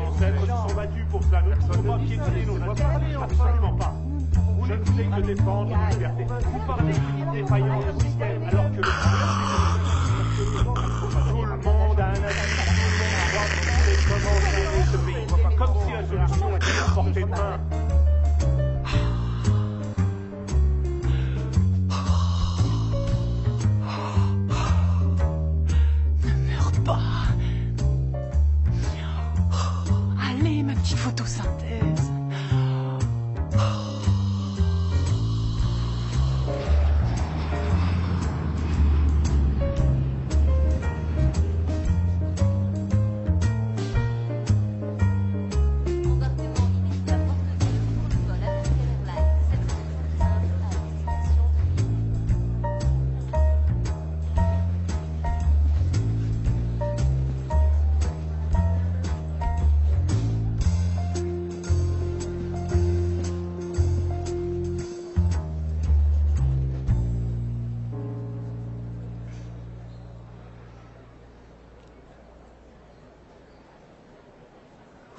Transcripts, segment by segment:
ancêtres se sont battus pour cela. Nous ne pouvons pas piétiner nos droits. Absolument pas. Je ne fais que défendre nos libertés. Vous parlez d'une défaillance du système, alors que le tout le monde a un avis. Tout le monde doit penser comment gérer ce pays. Comme si la solution était à portée de main. Allez, ma petite photosynthèse.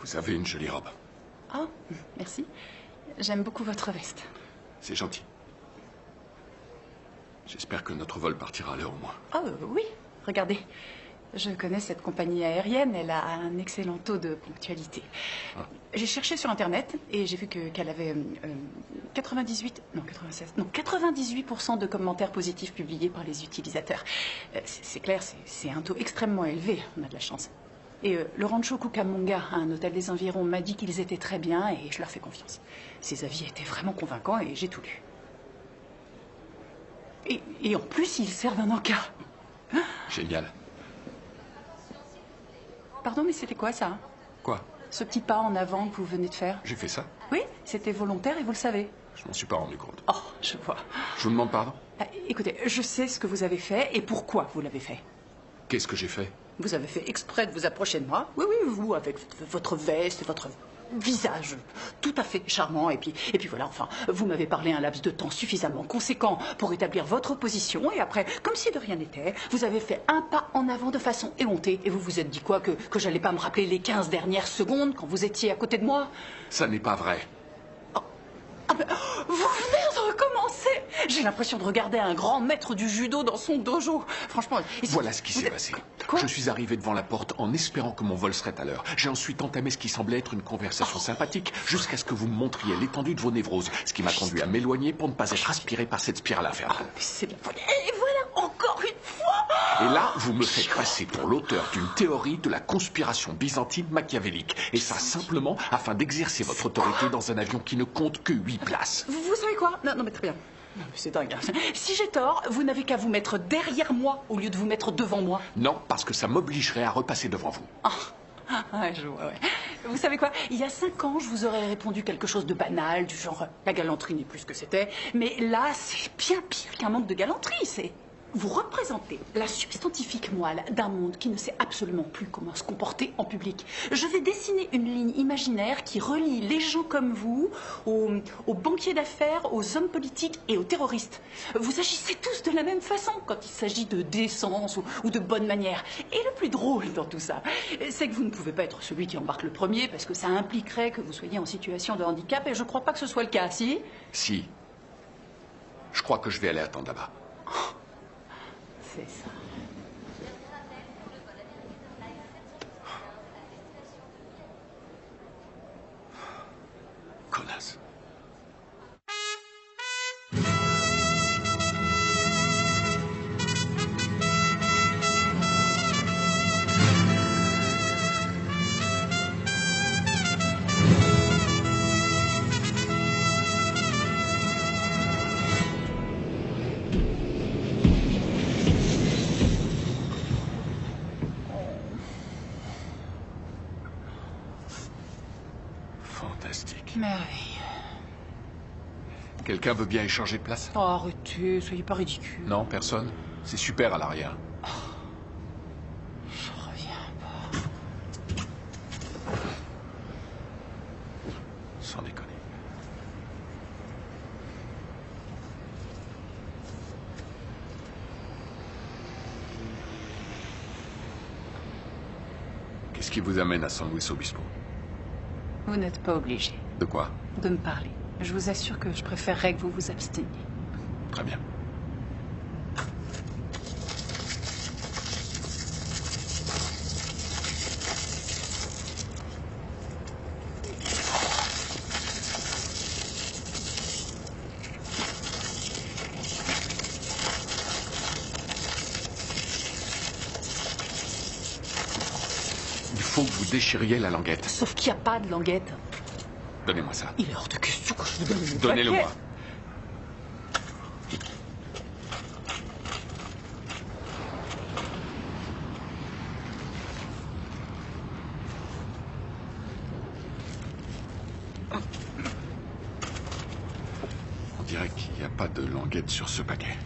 Vous avez une jolie robe. Oh, merci. J'aime beaucoup votre veste. C'est gentil. J'espère que notre vol partira à l'heure au moins. Oh, oui. Regardez. Je connais cette compagnie aérienne. Elle a un excellent taux de ponctualité. Ah. J'ai cherché sur Internet et j'ai vu qu'elle avait 98% de commentaires positifs publiés par les utilisateurs. C'est clair, c'est un taux extrêmement élevé. On a de la chance. Et le Rancho Cucamonga, un hôtel des environs, m'a dit qu'ils étaient très bien et je leur fais confiance. Ces avis étaient vraiment convaincants et j'ai tout lu. Et en plus, ils servent un encas. Génial. Pardon, mais c'était quoi ça? Quoi? Ce petit pas en avant que vous venez de faire? J'ai fait ça? Oui, c'était volontaire et vous le savez. Je m'en suis pas rendu compte. Oh, je vois. Je vous demande pardon? Écoutez, je sais ce que vous avez fait et pourquoi vous l'avez fait. Qu'est-ce que j'ai fait? Vous avez fait exprès de vous approcher de moi. Oui, oui, vous, avec votre veste et votre visage tout à fait charmant. Et puis voilà, enfin, vous m'avez parlé un laps de temps suffisamment conséquent pour établir votre position. Et après, comme si de rien n'était, vous avez fait un pas en avant de façon éhontée. Et vous vous êtes dit quoi, que j'allais pas me rappeler les 15 dernières secondes quand vous étiez à côté de moi? Ça n'est pas vrai. Ah ben, vous venez de recommencer. J'ai l'impression de regarder un grand maître du judo dans son dojo. Franchement... Voilà ce qui s'est passé. Quoi? Je suis arrivé devant la porte en espérant que mon vol serait à l'heure. J'ai ensuite entamé ce qui semblait être une conversation sympathique jusqu'à ce que vous me montriez l'étendue de vos névroses, ce qui m'a conduit à m'éloigner pour ne pas être aspiré par cette spirale infernale. C'est de la folie. Et voilà, encore une fois. Et là, vous me faites passer pour l'auteur d'une théorie de la conspiration byzantine machiavélique. Et ça simplement afin d'exercer votre autorité dans un avion qui ne compte que 8 places. Vous savez quoi? Non, mais très bien. Non, mais c'est dingue. Hein. Si j'ai tort, vous n'avez qu'à vous mettre derrière moi au lieu de vous mettre devant moi. Non, parce que ça m'obligerait à repasser devant vous. Ouais, je vois, ouais. Vous savez quoi? Il y a 5 ans, je vous aurais répondu quelque chose de banal, du genre la galanterie n'est plus ce que c'était. Mais là, c'est bien pire qu'un manque de galanterie, c'est... Vous représentez la substantifique moelle d'un monde qui ne sait absolument plus comment se comporter en public. Je vais dessiner une ligne imaginaire qui relie les gens comme vous aux banquiers d'affaires, aux hommes politiques et aux terroristes. Vous agissez tous de la même façon quand il s'agit de décence ou de bonne manière. Et le plus drôle dans tout ça, c'est que vous ne pouvez pas être celui qui embarque le premier parce que ça impliquerait que vous soyez en situation de handicap et je ne crois pas que ce soit le cas, si? Si. Je crois que je vais aller attendre là-bas. C'est ça. Connasse. Fantastique. Merveille. Quelqu'un veut bien échanger de place? Oh, arrêtez, soyez pas ridicule. Non, personne? C'est super à l'arrière. Je reviens pas. Sans déconner. Qu'est-ce qui vous amène à San Luis Obispo? Vous n'êtes pas obligé De quoi? de me parler. Je vous assure que je préférerais que vous vous absteniez. Très bien. Il faut que vous déchiriez la languette. Sauf qu'il n'y a pas de languette. Donnez-moi ça. Il est hors de question que je vous donne mon Donnez-le-moi. paquet. On dirait qu'il n'y a pas de languette sur ce paquet.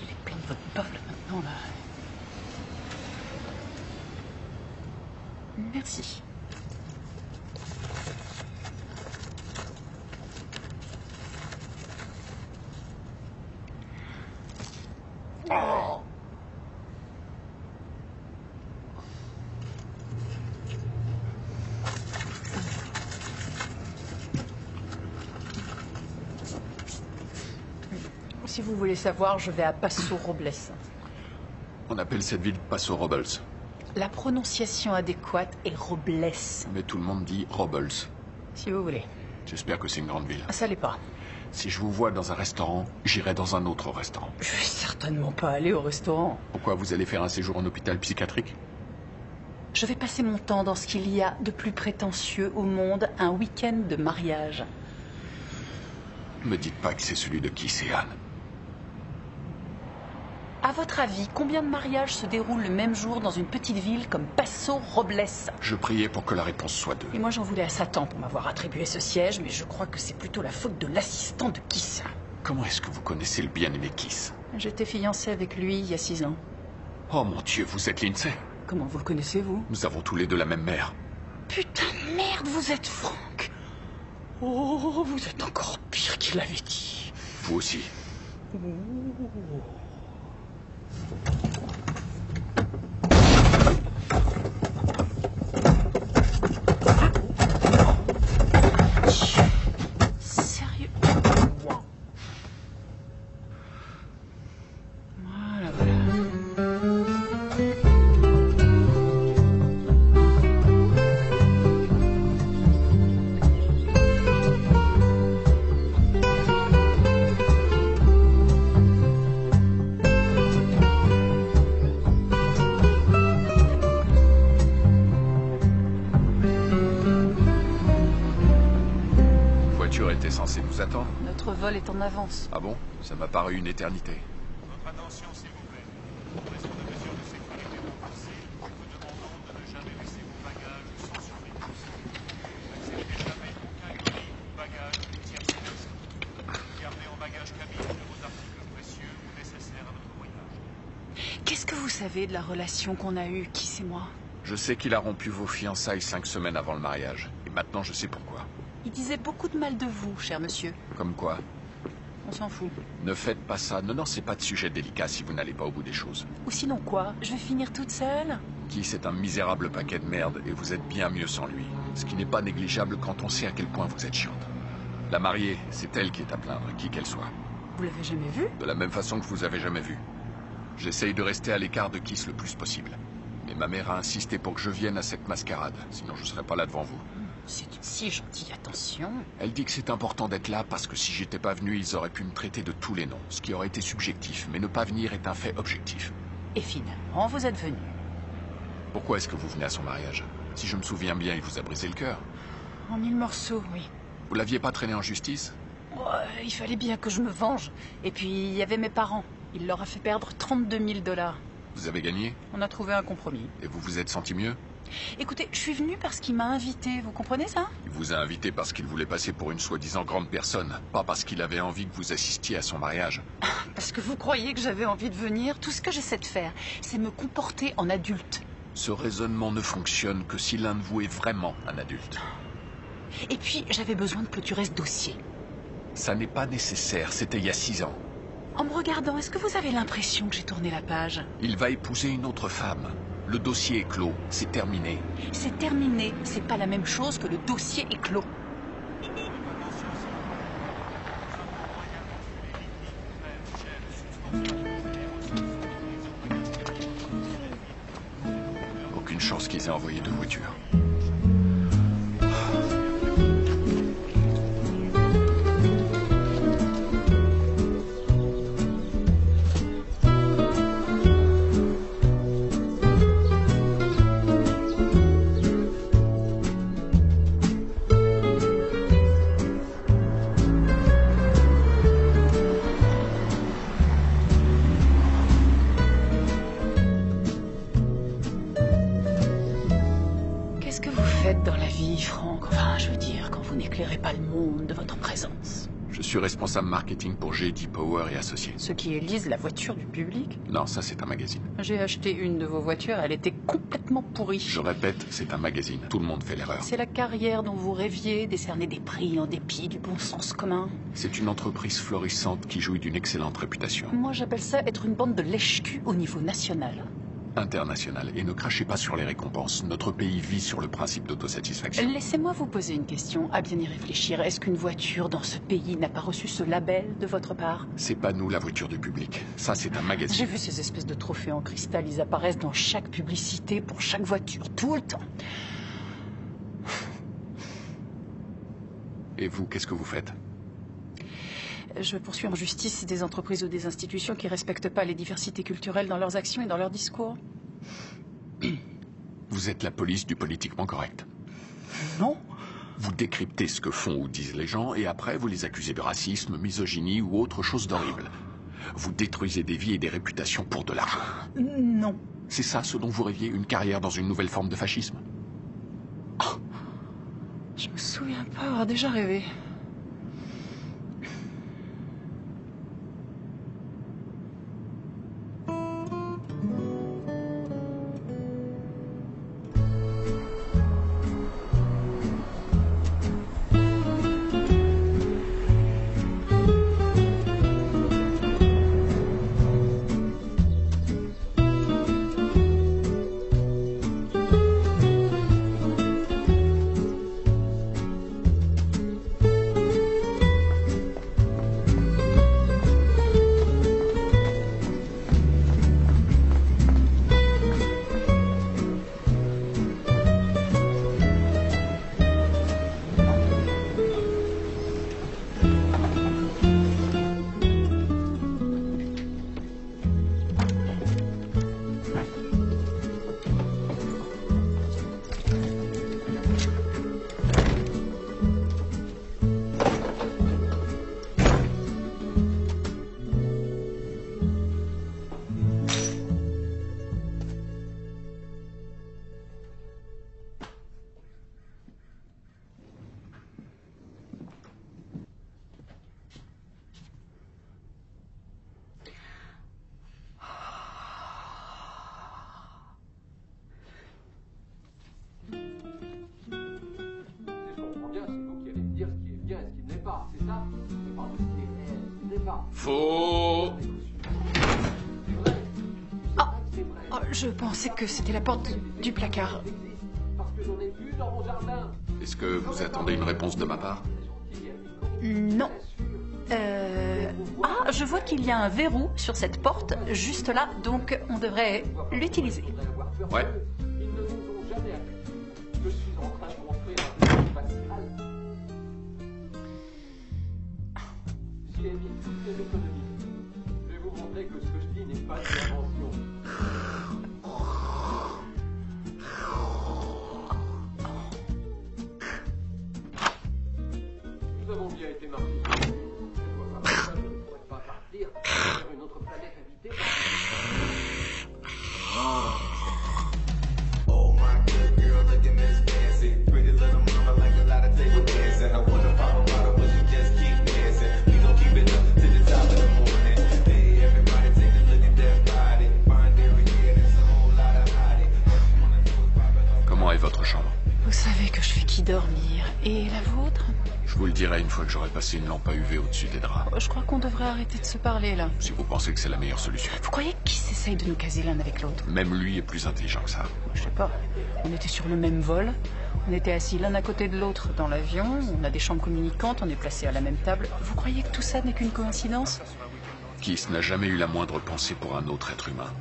Il est plein de votre bol maintenant, là. Merci. Oh. Si vous voulez savoir, je vais à Paso Robles. On appelle cette ville Paso Robles. La prononciation adéquate est Robles, Mais tout le monde dit Robles. si vous voulez. J'espère que c'est une grande ville. Ça l'est pas. Si je vous vois dans un restaurant, j'irai dans un autre restaurant. Je vais certainement pas aller au restaurant. Pourquoi vous allez faire un séjour en hôpital psychiatrique? Je vais passer mon temps dans ce qu'il y a de plus prétentieux au monde, un week-end de mariage. Me dites pas que c'est celui de Keith et Anne. À votre avis, combien de mariages se déroulent le même jour dans une petite ville comme Paso Robles? Je priais pour que la réponse soit 2. Et moi, j'en voulais à Satan pour m'avoir attribué ce siège, mais je crois que c'est plutôt la faute de l'assistant de Keith. Comment est-ce que vous connaissez le bien-aimé Keith? J'étais fiancée avec lui il y a 6 ans. Oh mon Dieu, vous êtes Lindsay? Comment vous le connaissez, vous? Nous avons tous les deux la même mère. Putain de merde, vous êtes Franck. Oh, vous êtes encore pire qu'il l'avait dit. Vous aussi. Sérieux? Wow. Voilà, voilà. La voiture était censée nous attendre. Notre vol est en avance. Ah bon? Ça m'a paru une éternité. Votre attention, s'il vous plaît. Pour raison de mesures de sécurité renforcées, nous vous demandons de ne jamais laisser vos bagages sans surveillance. N'acceptez jamais aucun colis ou bagage d'une tierce personne. Gardez en bagage cabine de vos articles précieux ou nécessaires à votre voyage. Qu'est-ce que vous savez de la relation qu'on a eue, Keith et moi? Je sais qu'il a rompu vos fiançailles 5 semaines avant le mariage. Et maintenant, je sais pourquoi. Il disait beaucoup de mal de vous, cher monsieur. Comme quoi? On s'en fout. Ne faites pas ça. Ne lancez pas de sujet délicat si vous n'allez pas au bout des choses. Ou sinon quoi? Je vais finir toute seule? Keith est un misérable paquet de merde et vous êtes bien mieux sans lui. Ce qui n'est pas négligeable quand on sait à quel point vous êtes chiante. La mariée, c'est elle qui est à plaindre, qui qu'elle soit. Vous l'avez jamais vu? De la même façon que je vous avez jamais vu. J'essaye de rester à l'écart de Keith le plus possible. Mais ma mère a insisté pour que je vienne à cette mascarade, sinon je ne serais pas là devant vous. C'est une si gentille attention. Elle dit que c'est important d'être là parce que si j'étais pas venu, ils auraient pu me traiter de tous les noms, ce qui aurait été subjectif, mais ne pas venir est un fait objectif. Et finalement, vous êtes venu. Pourquoi est-ce que vous venez à son mariage? Si je me souviens bien, il vous a brisé le cœur. En 1000 morceaux, oui. Vous l'aviez pas traîné en justice? Il fallait bien que je me venge. Et puis, il y avait mes parents. Il leur a fait perdre 32 000 $. Vous avez gagné? On a trouvé un compromis. Et vous vous êtes senti mieux? Écoutez, je suis venue parce qu'il m'a invité. Vous comprenez ça? Il vous a invité parce qu'il voulait passer pour une soi-disant grande personne, pas parce qu'il avait envie que vous assistiez à son mariage. Parce que vous croyez que j'avais envie de venir? Tout ce que j'essaie de faire, c'est me comporter en adulte. Ce raisonnement ne fonctionne que si l'un de vous est vraiment un adulte. Et puis, j'avais besoin de clôturer ce dossier. Ça n'est pas nécessaire, c'était il y a 6 ans. En me regardant, est-ce que vous avez l'impression que j'ai tourné la page? Il va épouser une autre femme. Le dossier est clos, c'est terminé. C'est terminé, c'est pas la même chose que le dossier est clos. Aucune chance qu'ils aient envoyé 2 voitures. Qu'est-ce que vous faites dans la vie, Franck? Enfin, je veux dire, quand vous n'éclairez pas le monde de votre présence. Je suis responsable marketing pour J.D. Power et Associés. Ceux qui élisent la voiture du public? Non, ça c'est un magazine. J'ai acheté une de vos voitures, elle était complètement pourrie. Je répète, c'est un magazine. Tout le monde fait l'erreur. C'est la carrière dont vous rêviez, décerner des prix en dépit du bon sens commun. C'est une entreprise florissante qui jouit d'une excellente réputation. Moi, j'appelle ça être une bande de lèche-cul au niveau national. Internationale. Et ne crachez pas sur les récompenses. Notre pays vit sur le principe d'autosatisfaction. Laissez-moi vous poser une question, à bien y réfléchir. Est-ce qu'une voiture dans ce pays n'a pas reçu ce label de votre part? C'est pas nous la voiture du public. Ça, c'est un magazine. J'ai vu ces espèces de trophées en cristal, ils apparaissent dans chaque publicité pour chaque voiture, tout le temps. Et vous, qu'est-ce que vous faites? Je poursuis en justice des entreprises ou des institutions qui ne respectent pas les diversités culturelles dans leurs actions et dans leurs discours. Vous êtes la police du politiquement correct. Non. Vous décryptez ce que font ou disent les gens et après vous les accusez de racisme, misogynie ou autre chose d'horrible. Vous détruisez des vies et des réputations pour de l'argent. Non. C'est ça ce dont vous rêviez, une carrière dans une nouvelle forme de fascisme? Oh. Je me souviens pas avoir déjà rêvé. Faux. Oh, je pensais que c'était la porte du placard. Est-ce que vous attendez une réponse de ma part? Non. Ah, je vois qu'il y a un verrou sur cette porte, juste là, donc on devrait l'utiliser. Ouais. Ils ne nous ont jamais appelés. Je suis en train de construire un plan spatial. J'ai mis toutes les économies. Je vais vous montrer que ce que je dis n'est pas une invention. Nous avons bien été marqués. Je ne vois pas pourquoi je ne pourrais pas partir vers une autre planète habitée. Oh my good girl, looking Miss Fancy. Pretty little mama like a lot of table dancing. I wanna pop a bottle, but she just keep dancing. We gon' keep it up to the top of the morning. Hey, everybody take a look at that body. est votre chambre? Vous savez que je fais qui dormir. Et la vôtre? Je vous le dirai une fois que j'aurai passé une lampe à UV au-dessus des draps. Je crois qu'on devrait arrêter de se parler, là. Si vous pensez que c'est la meilleure solution. Vous croyez qui s'essaye de nous caser l'un avec l'autre? Même lui est plus intelligent que ça. Je sais pas. On était sur le même vol. On était assis l'un à côté de l'autre dans l'avion. On a des chambres communicantes. On est placés à la même table. Vous croyez que tout ça n'est qu'une coïncidence? Kiss n'a jamais eu la moindre pensée pour un autre être humain.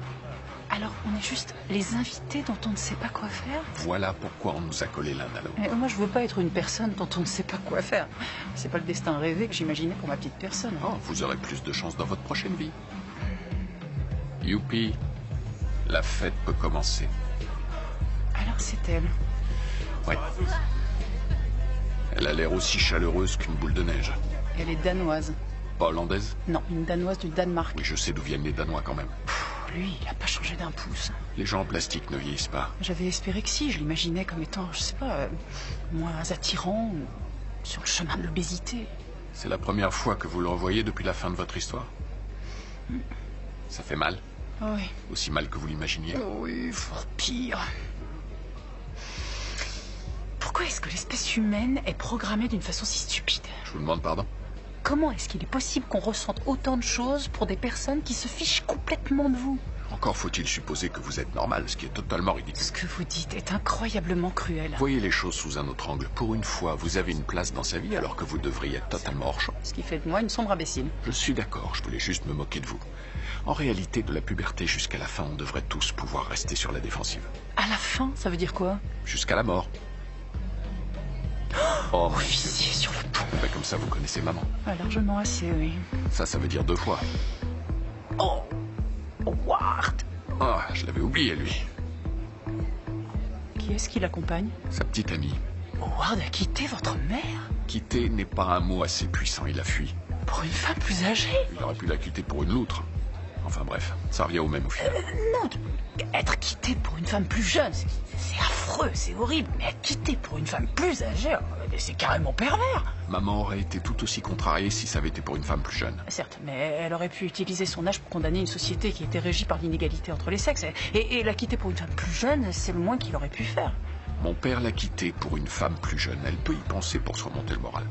Alors, on est juste les invités dont on ne sait pas quoi faire? Voilà pourquoi on nous a collés l'un à l'autre. Et moi, je veux pas être une personne dont on ne sait pas quoi faire. C'est pas le destin rêvé que j'imaginais pour ma petite personne. Oh, vous aurez plus de chance dans votre prochaine vie. Youpi, la fête peut commencer. Alors, c'est elle. Ouais. Elle a l'air aussi chaleureuse qu'une boule de neige. Elle est danoise. Pas hollandaise? Non, une danoise du Danemark. Oui, je sais d'où viennent les Danois quand même. Lui, il a pas changé d'un pouce. Les gens en plastique ne vieillissent pas. J'avais espéré que si, je l'imaginais comme étant, je sais pas, moins attirant, ou sur le chemin de l'obésité. C'est la première fois que vous le revoyez depuis la fin de votre histoire? Ça fait mal? Oui. Aussi mal que vous l'imaginiez? Oui, fort pire. Pourquoi est-ce que l'espèce humaine est programmée d'une façon si stupide? Je vous demande pardon? Comment est-ce qu'il est possible qu'on ressente autant de choses pour des personnes qui se fichent complètement de vous? Encore faut-il supposer que vous êtes normal, ce qui est totalement ridicule. Ce que vous dites est incroyablement cruel. Voyez les choses sous un autre angle. Pour une fois, vous avez une place dans sa vie alors que vous devriez être totalement hors champ. Ce qui fait de moi une sombre imbécile. Je suis d'accord, je voulais juste me moquer de vous. En réalité, de la puberté jusqu'à la fin, on devrait tous pouvoir rester sur la défensive. À la fin, ça veut dire quoi? Jusqu'à la mort. Oh, Officier sur le pont. bah, comme ça, vous connaissez maman. Ah, largement assez, oui. Ça veut dire 2 fois. Oh, Howard. Ah, je l'avais oublié, lui. Qui est-ce qui l'accompagne? Sa petite amie. Howard a quitté votre mère? Quitter n'est pas un mot assez puissant, il a fui. Pour une femme plus âgée? Il aurait pu la quitter pour une loutre. Enfin bref, ça revient au même au final. Non, être quitté pour une femme plus jeune, c'est affreux, c'est horrible. Mais être quitté pour une femme plus âgée, c'est carrément pervers. Maman aurait été tout aussi contrariée si ça avait été pour une femme plus jeune. Certes, mais elle aurait pu utiliser son âge pour condamner une société qui était régie par l'inégalité entre les sexes. Et la quitter pour une femme plus jeune, c'est le moins qu'il aurait pu faire. Mon père l'a quittée pour une femme plus jeune. Elle peut y penser pour se remonter le moral.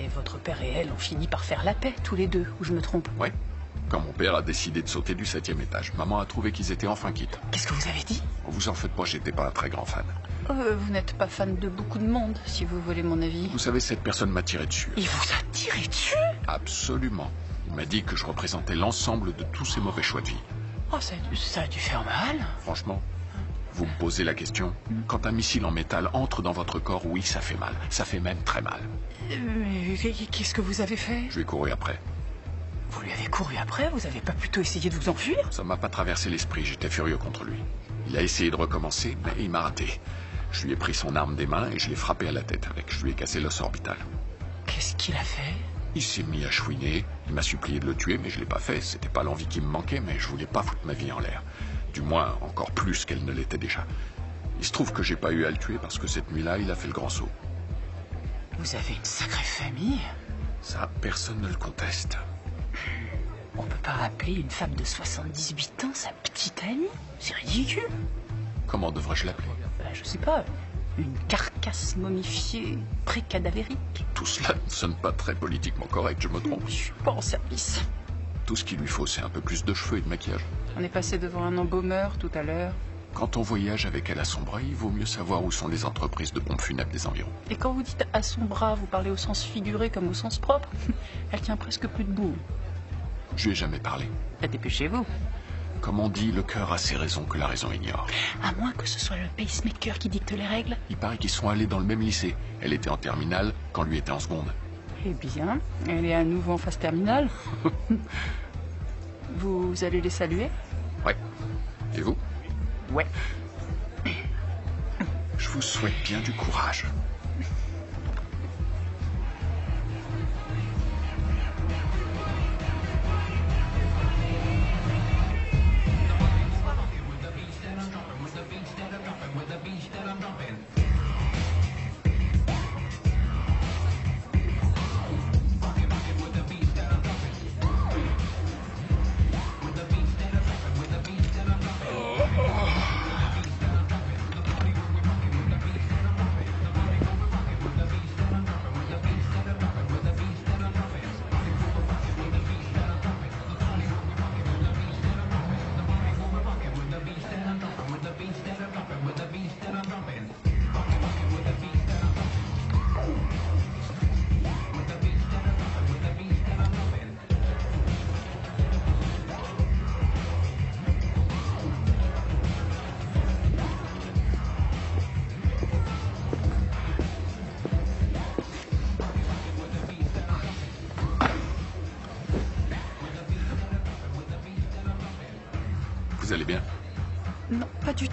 Et votre père et elle ont fini par faire la paix, tous les deux, ou je me trompe? Ouais. Quand mon père a décidé de sauter du 7e étage, maman a trouvé qu'ils étaient enfin quittes. Qu'est-ce que vous avez dit? Vous en faites pas, j'étais pas un très grand fan. Vous n'êtes pas fan de beaucoup de monde, si vous voulez mon avis. Vous savez, cette personne m'a tiré dessus. Il vous a tiré dessus? Absolument. Il m'a dit que je représentais l'ensemble de tous ses mauvais choix de vie. Oh, ça a dû faire mal. Franchement, vous me posez la question. Quand un missile en métal entre dans votre corps, oui, ça fait mal. Ça fait même très mal. Mais qu'est-ce que vous avez fait? Je lui ai couru après. Vous lui avez couru après? Vous avez pas plutôt essayé de vous enfuir? Ça m'a pas traversé l'esprit, j'étais furieux contre lui. Il a essayé de recommencer, mais il m'a raté. Je lui ai pris son arme des mains et je l'ai frappé à la tête avec. Je lui ai cassé l'os orbital. Qu'est-ce qu'il a fait? Il s'est mis à chouiner. Il m'a supplié de le tuer, mais je l'ai pas fait. C'était pas l'envie qui me manquait, mais je voulais pas foutre ma vie en l'air. Du moins, encore plus qu'elle ne l'était déjà. Il se trouve que j'ai pas eu à le tuer parce que cette nuit-là, il a fait le grand saut. Vous avez une sacrée famille. Ça, personne ne le conteste. On peut pas appeler une femme de 78 ans sa petite amie? C'est ridicule. Comment devrais-je l'appeler? Je sais pas. Une carcasse momifiée, pré-cadavérique. Tout cela ne sonne pas très politiquement correct, je me trompe. Je suis pas en service. Tout ce qu'il lui faut, c'est un peu plus de cheveux et de maquillage. On est passé devant un embaumeur tout à l'heure. Quand on voyage avec elle à son bras, il vaut mieux savoir où sont les entreprises de pompes funèbres des environs. Et quand vous dites à son bras, vous parlez au sens figuré comme au sens propre? Elle tient presque plus debout. Je lui ai jamais parlé. Dépêchez-vous. Comme on dit, le cœur a ses raisons que la raison ignore. À moins que ce soit le pacemaker qui dicte les règles. Il paraît qu'ils sont allés dans le même lycée. Elle était en terminale quand lui était en seconde. Eh bien, elle est à nouveau en phase terminale. Vous allez les saluer? Ouais. Et vous? Ouais. Je vous souhaite bien du courage.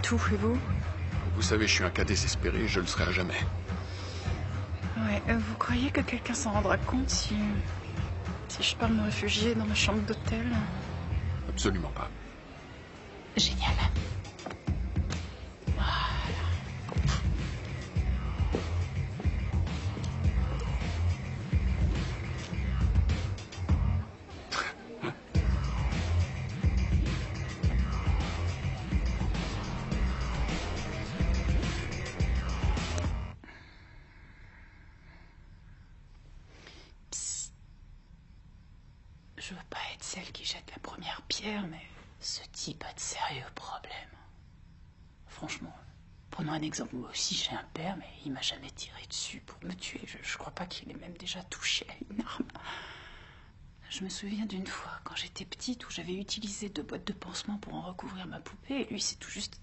tout, et vous? Vous savez, je suis un cas désespéré et je le serai à jamais. Ouais, vous croyez que quelqu'un s'en rendra compte si je pars me réfugier dans ma chambre d'hôtel? Absolument pas. Génial. Je veux pas être celle qui jette la première pierre, mais ce type a de sérieux problèmes. Franchement, prenons un exemple. Moi aussi, j'ai un père, mais il m'a jamais tiré dessus pour me tuer. Je crois pas qu'il ait même déjà touché à une arme. Je me souviens d'une fois, quand j'étais petite, où j'avais utilisé 2 boîtes de pansements pour en recouvrir ma poupée, et lui, c'est tout juste...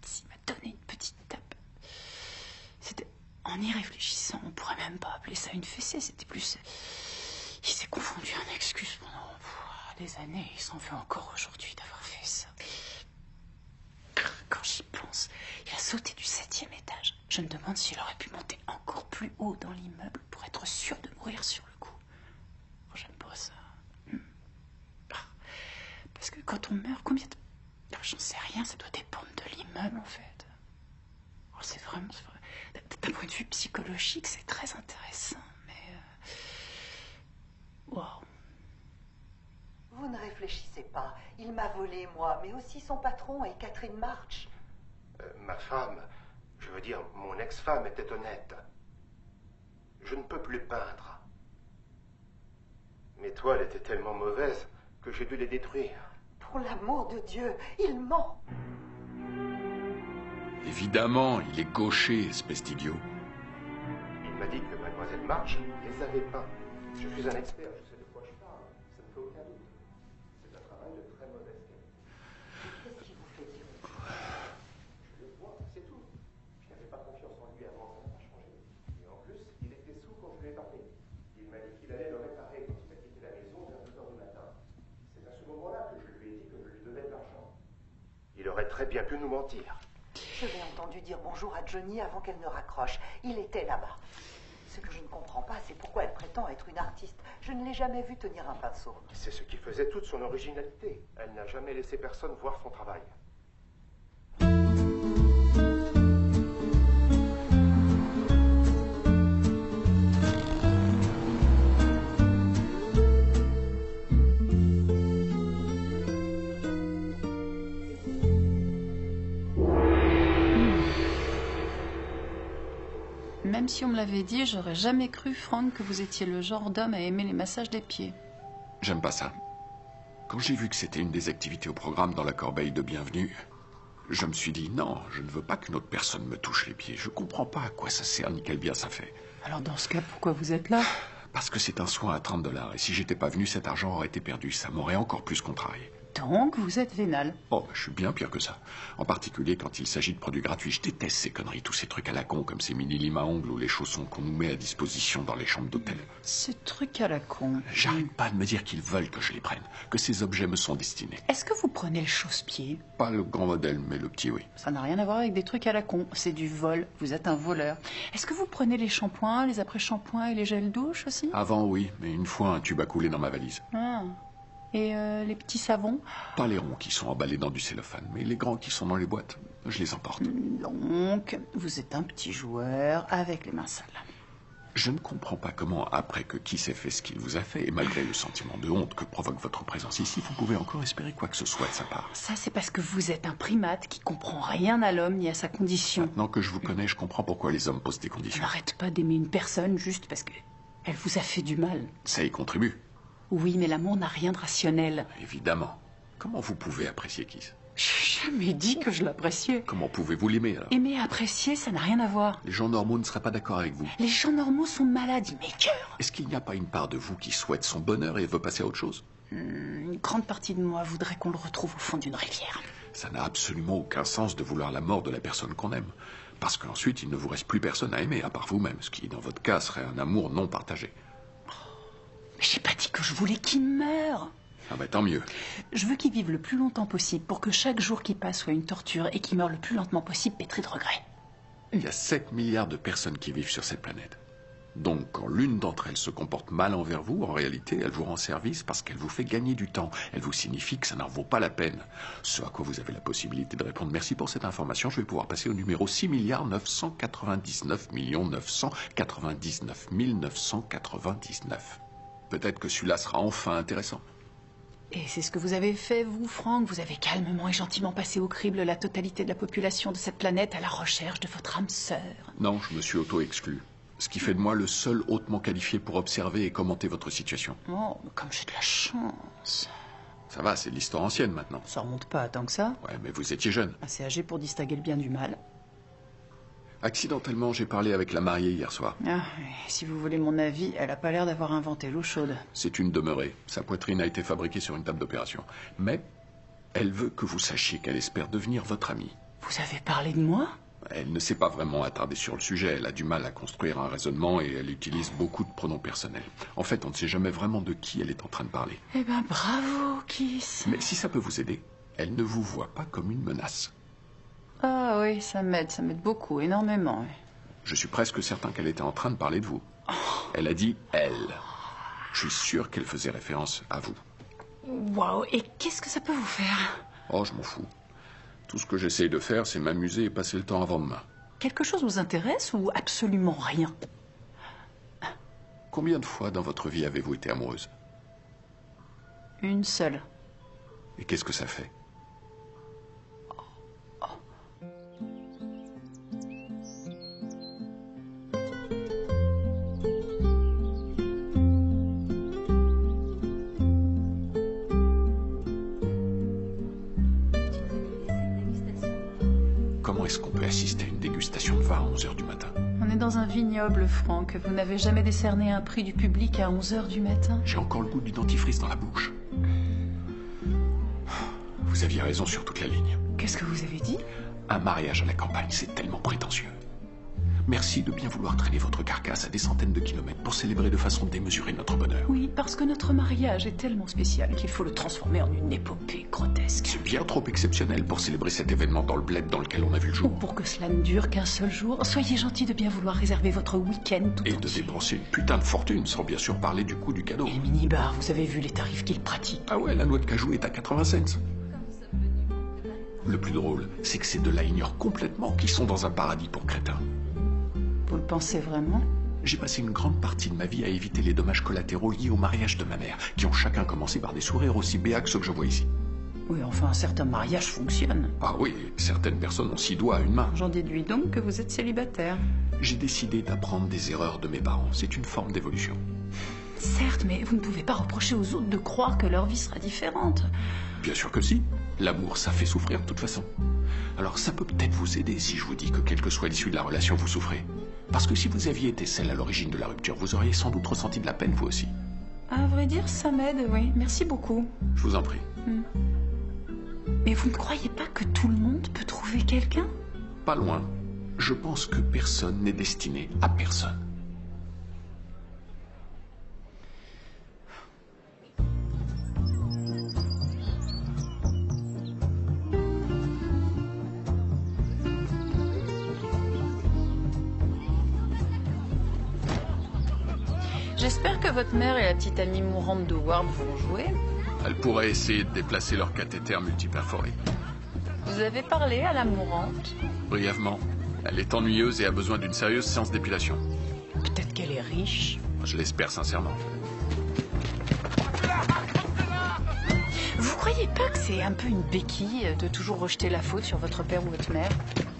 Il m'a donné une petite tape. C'était... En y réfléchissant, on pourrait même pas appeler ça une fessée, c'était plus... Il s'est confondu en excuses pendant des années. Il s'en veut encore aujourd'hui d'avoir fait ça. Quand j'y pense, il a sauté du 7e étage. Je me demande s'il aurait pu monter encore plus haut dans l'immeuble pour être sûr de mourir sur le coup. Oh, j'aime pas ça. Parce que quand on meurt, combien de... J'en sais rien, ça doit dépendre de l'immeuble en fait. Oh, c'est vrai. D'un point de vue psychologique, c'est très intéressant. Wow. Vous ne réfléchissez pas. Il m'a volé, moi, mais aussi son patron et Catherine March. Ma femme, je veux dire, mon ex-femme était honnête. Je ne peux plus peindre. Mes toiles étaient tellement mauvaises que j'ai dû les détruire. Pour l'amour de Dieu, il ment. Évidemment, il est gaucher, espèce d'idiot. Il m'a dit que mademoiselle March les avait peints. Je suis un expert, je sais de quoi je parle. Ça ne fait aucun doute. C'est un travail de très mauvaise qualité. Qu'est-ce qui vous fait dire ça? Je le vois, c'est tout. Je n'avais pas confiance en lui avant, ça n'a pas changé. Et en plus, il était sous quand je lui ai parlé. Il m'a dit qu'il allait le réparer quand il a quitté la maison vers 2 heures du matin. C'est à ce moment-là que je lui ai dit que je lui devais de l'argent. Il aurait très bien pu nous mentir. Je l'ai entendu dire bonjour à Johnny avant qu'elle ne raccroche. Il était là-bas. Ce que je ne comprends pas, c'est pourquoi elle prétend être une artiste. Je ne l'ai jamais vue tenir un pinceau. C'est ce qui faisait toute son originalité. Elle n'a jamais laissé personne voir son travail. Même si on me l'avait dit, j'aurais jamais cru, Franck, que vous étiez le genre d'homme à aimer les massages des pieds. J'aime pas ça. Quand j'ai vu que c'était une des activités au programme dans la corbeille de bienvenue, je me suis dit non, je ne veux pas qu'une autre personne me touche les pieds. Je comprends pas à quoi ça sert ni quel bien ça fait. Alors dans ce cas, pourquoi vous êtes là? Parce que c'est un soin à 30 $. Et si j'étais pas venu, cet argent aurait été perdu. Ça m'aurait encore plus contrarié. Donc, vous êtes vénal. Oh, je suis bien pire que ça. En particulier quand il s'agit de produits gratuits. Je déteste ces conneries, tous ces trucs à la con, comme ces mini limes à ongles ou les chaussons qu'on nous met à disposition dans les chambres d'hôtel. Ces trucs à la con. J'arrête pas de me dire qu'ils veulent que je les prenne, que ces objets me sont destinés. Est-ce que vous prenez le chausse-pied? Pas le grand modèle, mais le petit, oui. Ça n'a rien à voir avec des trucs à la con. C'est du vol. Vous êtes un voleur. Est-ce que vous prenez les shampoings, les après-shampoings et les gels douche aussi? Avant, oui, mais une fois, un tube a coulé dans ma valise. Ah. Et les petits savons? Pas les ronds qui sont emballés dans du cellophane, mais les grands qui sont dans les boîtes. Je les emporte. Donc, vous êtes un petit joueur avec les mains sales. Je ne comprends pas comment, après que qui s'est fait ce qu'il vous a fait, et malgré le sentiment de honte que provoque votre présence ici, vous pouvez encore espérer quoi que ce soit de sa part. Ça, c'est parce que vous êtes un primate qui comprend rien à l'homme ni à sa condition. Maintenant que je vous connais, je comprends pourquoi les hommes posent des On conditions. n'arrête pas d'aimer une personne juste parce que elle vous a fait du mal. Ça y contribue. Oui, mais l'amour n'a rien de rationnel. Évidemment. Comment vous pouvez apprécier Kiss? J'ai jamais dit que je l'appréciais. Comment pouvez-vous l'aimer alors? Aimer et apprécier, ça n'a rien à voir. Les gens normaux ne seraient pas d'accord avec vous. Les gens normaux sont malades, ils m'écœurent. Est-ce qu'il n'y a pas une part de vous qui souhaite son bonheur et veut passer à autre chose? Une grande partie de moi voudrait qu'on le retrouve au fond d'une rivière. Ça n'a absolument aucun sens de vouloir la mort de la personne qu'on aime. Parce qu'ensuite, il ne vous reste plus personne à aimer, à part vous-même, ce qui, dans votre cas, serait un amour non partagé. Mais j'ai pas dit que je voulais qu'il meure. Ah bah tant mieux. Je veux qu'il vive le plus longtemps possible pour que chaque jour qui passe soit une torture et qu'il meure le plus lentement possible pétri de regrets. Il y a 7 milliards de personnes qui vivent sur cette planète. Donc, quand l'une d'entre elles se comporte mal envers vous, en réalité, elle vous rend service parce qu'elle vous fait gagner du temps. Elle vous signifie que ça n'en vaut pas la peine. Ce à quoi vous avez la possibilité de répondre. Merci pour cette information. Je vais pouvoir passer au numéro 6 999 999 999. Peut-être que celui-là sera enfin intéressant. Et c'est ce que vous avez fait, vous, Franck. Vous avez calmement et gentiment passé au crible la totalité de la population de cette planète à la recherche de votre âme sœur. Non, je me suis auto-exclu. Ce qui fait de moi le seul hautement qualifié pour observer et commenter votre situation. Oh, mais comme j'ai de la chance. Ça va, c'est l'histoire ancienne maintenant. Ça remonte pas tant que ça. Ouais, mais vous étiez jeune. Assez âgé pour distinguer le bien du mal. Accidentellement, j'ai parlé avec la mariée hier soir. Ah, si vous voulez mon avis, elle a pas l'air d'avoir inventé l'eau chaude. C'est une demeurée. Sa poitrine a été fabriquée sur une table d'opération. Mais elle veut que vous sachiez qu'elle espère devenir votre amie. Vous avez parlé de moi? Elle ne s'est pas vraiment attardée sur le sujet. Elle a du mal à construire un raisonnement et elle utilise beaucoup de pronoms personnels. En fait, on ne sait jamais vraiment de qui elle est en train de parler. Eh ben, bravo, Kiss. Mais si ça peut vous aider, elle ne vous voit pas comme une menace. Ah oui, ça m'aide beaucoup, énormément. Oui. Je suis presque certain qu'elle était en train de parler de vous. Elle a dit « elle ». Je suis sûr qu'elle faisait référence à vous. Waouh, et qu'est-ce que ça peut vous faire? Oh, je m'en fous. Tout ce que j'essaye de faire, c'est m'amuser et passer le temps avant demain. Quelque chose vous intéresse ou absolument rien? Combien de fois dans votre vie avez-vous été amoureuse? Une seule. Et qu'est-ce que ça fait? Comment est-ce qu'on peut assister à une dégustation de vin à 11h du matin? On est dans un vignoble, Franck. Vous n'avez jamais décerné un prix du public à 11h du matin? J'ai encore le goût du dentifrice dans la bouche. Vous aviez raison sur toute la ligne. Qu'est-ce que vous avez dit? Un mariage à la campagne, c'est tellement prétentieux. Merci de bien vouloir traîner votre carcasse à des centaines de kilomètres pour célébrer de façon démesurée notre bonheur. Oui, parce que notre mariage est tellement spécial qu'il faut le transformer en une épopée grotesque. C'est bien trop exceptionnel pour célébrer cet événement dans le bled dans lequel on a vu le Ou jour. pour que cela ne dure qu'un seul jour, soyez gentil de bien vouloir réserver votre week-end tout Et de entier. dépenser une putain de fortune, sans bien sûr parler du coût du cadeau. Et le minibar, vous avez vu les tarifs qu'ils pratiquent. Ah ouais, la noix de cajou est à 80 cents. Le plus drôle, c'est que ces deux-là ignorent complètement qu'ils sont dans un paradis pour crétins. Vous le pensez vraiment? J'ai passé une grande partie de ma vie à éviter les dommages collatéraux liés au mariage de ma mère, qui ont chacun commencé par des sourires aussi béats que ceux que je vois ici. Oui, enfin, certains mariages fonctionnent. Ah oui, certaines personnes ont 6 doigts à une main. J'en déduis donc que vous êtes célibataire. J'ai décidé d'apprendre des erreurs de mes parents. C'est une forme d'évolution. Certes, mais vous ne pouvez pas reprocher aux autres de croire que leur vie sera différente. Bien sûr que si. L'amour, ça fait souffrir de toute façon. Alors ça peut peut-être vous aider si je vous dis que quelle que soit l'issue de la relation, vous souffrez. Parce que si vous aviez été celle à l'origine de la rupture, vous auriez sans doute ressenti de la peine, vous aussi. À vrai dire, ça m'aide, oui. Merci beaucoup. Je vous en prie. Mais vous ne croyez pas que tout le monde peut trouver quelqu'un? Pas loin. Je pense que personne n'est destiné à personne. J'espère que votre mère et la petite amie mourante de Ward vont jouer. Elle pourrait essayer de déplacer leur cathéter multiperforé. Vous avez parlé à la mourante? Brièvement. Elle est ennuyeuse et a besoin d'une sérieuse séance d'épilation. Peut-être qu'elle est riche. Je l'espère sincèrement. Vous croyez pas que c'est un peu une béquille de toujours rejeter la faute sur votre père ou votre mère?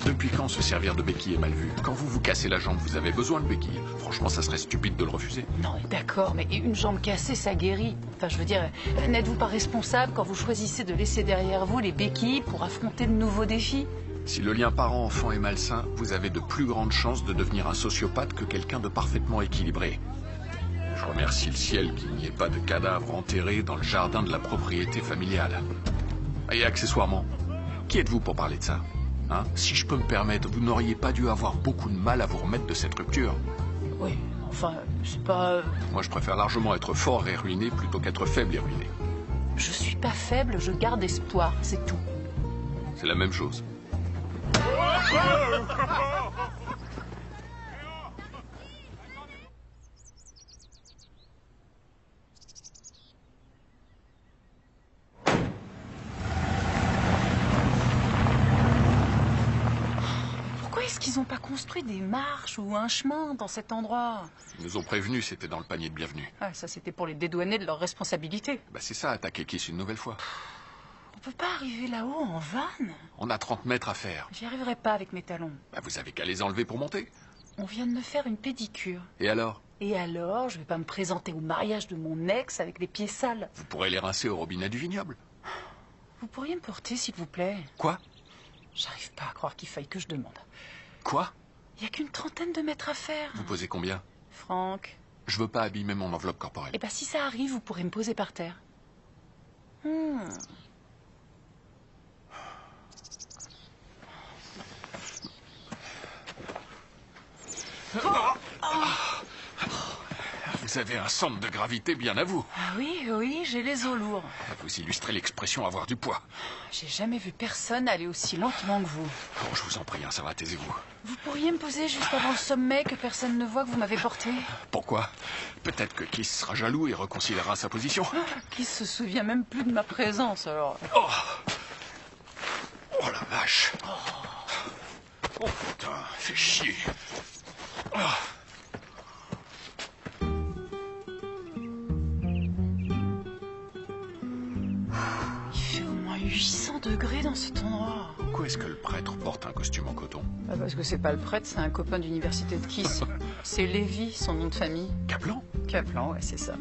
Depuis quand se servir de béquille est mal vu? Quand vous vous cassez la jambe, vous avez besoin de béquille. Franchement, ça serait stupide de le refuser. Non, d'accord, mais une jambe cassée, ça guérit. Enfin, je veux dire, n'êtes-vous pas responsable quand vous choisissez de laisser derrière vous les béquilles pour affronter de nouveaux défis? Si le lien parent-enfant est malsain, vous avez de plus grandes chances de devenir un sociopathe que quelqu'un de parfaitement équilibré. Je remercie le ciel qu'il n'y ait pas de cadavre enterré dans le jardin de la propriété familiale. Et accessoirement, qui êtes-vous pour parler de ça? Hein? Si je peux me permettre, vous n'auriez pas dû avoir beaucoup de mal à vous remettre de cette rupture. Oui, enfin, c'est pas... Moi, je préfère largement être fort et ruiné plutôt qu'être faible et ruiné. Je suis pas faible, je garde espoir, c'est tout. C'est la même chose. Pourquoi est-ce qu'ils n'ont pas construit des marches ou un chemin dans cet endroit? Ils nous ont prévenus, c'était dans le panier de bienvenue. Ah, ça c'était pour les dédouaner de leurs responsabilités. Bah c'est ça, attaquer Kiss une nouvelle fois. On peut pas arriver là-haut en van? On a 30 mètres à faire. J'y arriverai pas avec mes talons. Bah vous avez qu'à les enlever pour monter. On vient de me faire une pédicure. Et alors? Et alors, je vais pas me présenter au mariage de mon ex avec les pieds sales. Vous pourrez les rincer au robinet du vignoble. Vous pourriez me porter, s'il vous plaît? Quoi? J'arrive pas à croire qu'il faille que je demande. Quoi? Il y a qu'une 30aine de mètres à faire. Vous posez combien? Franck. Je veux pas abîmer mon enveloppe corporelle. Eh ben, si ça arrive, vous pourrez me poser par terre. Vous avez un centre de gravité bien à vous. Ah oui, oui, j'ai les os lourds. Vous illustrez l'expression avoir du poids. J'ai jamais vu personne aller aussi lentement que vous. Oh, je vous en prie, hein, ça va, taisez-vous. Vous pourriez me poser juste avant le sommet, que personne ne voit que vous m'avez porté? Pourquoi? Peut-être que Kiss sera jaloux et reconsidérera sa position. Qui se souvient même plus de ma présence, alors? Oh, oh la vache. Oh putain, fais chier. Oh. Il fait au moins 800 degrés dans cet endroit. Pourquoi est-ce que le prêtre porte un costume en coton? Parce que c'est pas le prêtre, c'est un copain d'université de Kiss. C'est Lévy, son nom de famille. Kaplan? Kaplan, ouais, c'est ça.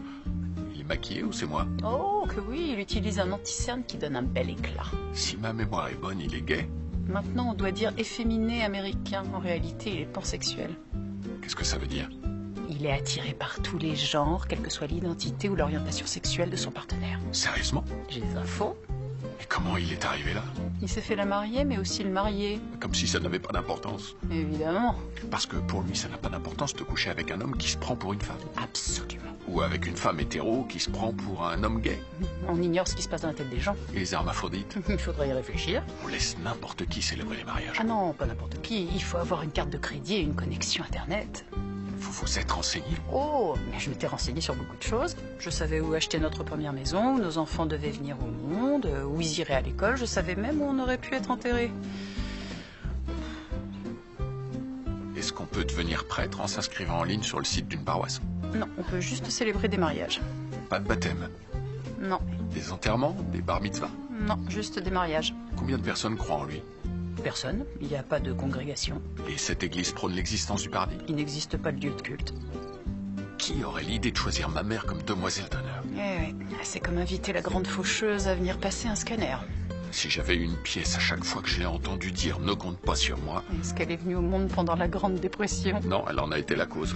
Il est maquillé ou c'est moi? Oh, que oui, il utilise un anti-cerne qui donne un bel éclat. Si ma mémoire est bonne, il est gay. Maintenant, on doit dire efféminé américain. En réalité, il est pansexuel. Qu'est-ce que ça veut dire? Il est attiré par tous les genres, quelle que soit l'identité ou l'orientation sexuelle de son partenaire. Sérieusement? J'ai des infos. Et comment il est arrivé là? Il s'est fait la marier, mais aussi le marier. Comme si ça n'avait pas d'importance. Évidemment. Parce que pour lui, ça n'a pas d'importance de coucher avec un homme qui se prend pour une femme. Absolument. Ou avec une femme hétéro qui se prend pour un homme gay. On ignore ce qui se passe dans la tête des gens. Et les hermaphrodites? Il faudrait y réfléchir. On laisse n'importe qui célébrer les mariages. Ah non, pas n'importe qui. Il faut avoir une carte de crédit et une connexion Internet. Vous vous êtes renseigné? Oh, mais je m'étais renseignée sur beaucoup de choses. Je savais où acheter notre première maison, où nos enfants devaient venir au monde, où ils iraient à l'école. Je savais même où on aurait pu être enterrés. Est-ce qu'on peut devenir prêtre en s'inscrivant en ligne sur le site d'une paroisse? Non, on peut juste célébrer des mariages. Pas de baptême? Non, Des enterrements? Des bar mitzvahs? non, juste des mariages. Combien de personnes croient en lui? Personne, il n'y a pas de congrégation. Et cette église prône l'existence du paradis? Il n'existe pas de lieu de culte. Qui aurait l'idée de choisir ma mère comme demoiselle d'honneur? Eh oui, c'est comme inviter la grande faucheuse à venir passer un scanner. Si j'avais eu une pièce à chaque fois que je l'ai entendu dire « ne compte pas sur moi », Est-ce qu'elle est venue au monde pendant la Grande Dépression? non, elle en a été la cause.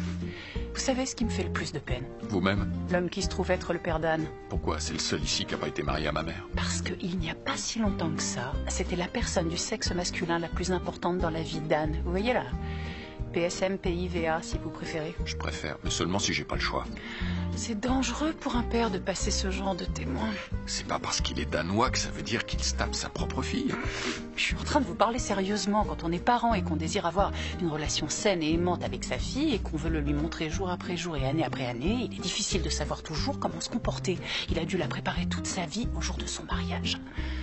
Vous savez ce qui me fait le plus de peine? Vous-même? L'homme qui se trouve être le père d'Anne. Pourquoi? C'est le seul ici qui n'a pas été marié à ma mère. Parce qu'il n'y a pas si longtemps que ça, c'était la personne du sexe masculin la plus importante dans la vie d'Anne. Vous voyez là? PSM, PIVA, si vous préférez. Je préfère, mais seulement si j'ai pas le choix. C'est dangereux pour un père de passer ce genre de témoin. C'est pas parce qu'il est danois que ça veut dire qu'il se tape sa propre fille. Je suis en train de vous parler sérieusement. Quand on est parent et qu'on désire avoir une relation saine et aimante avec sa fille et qu'on veut le lui montrer jour après jour et année après année, il est difficile de savoir toujours comment se comporter. Il a dû la préparer toute sa vie au jour de son mariage.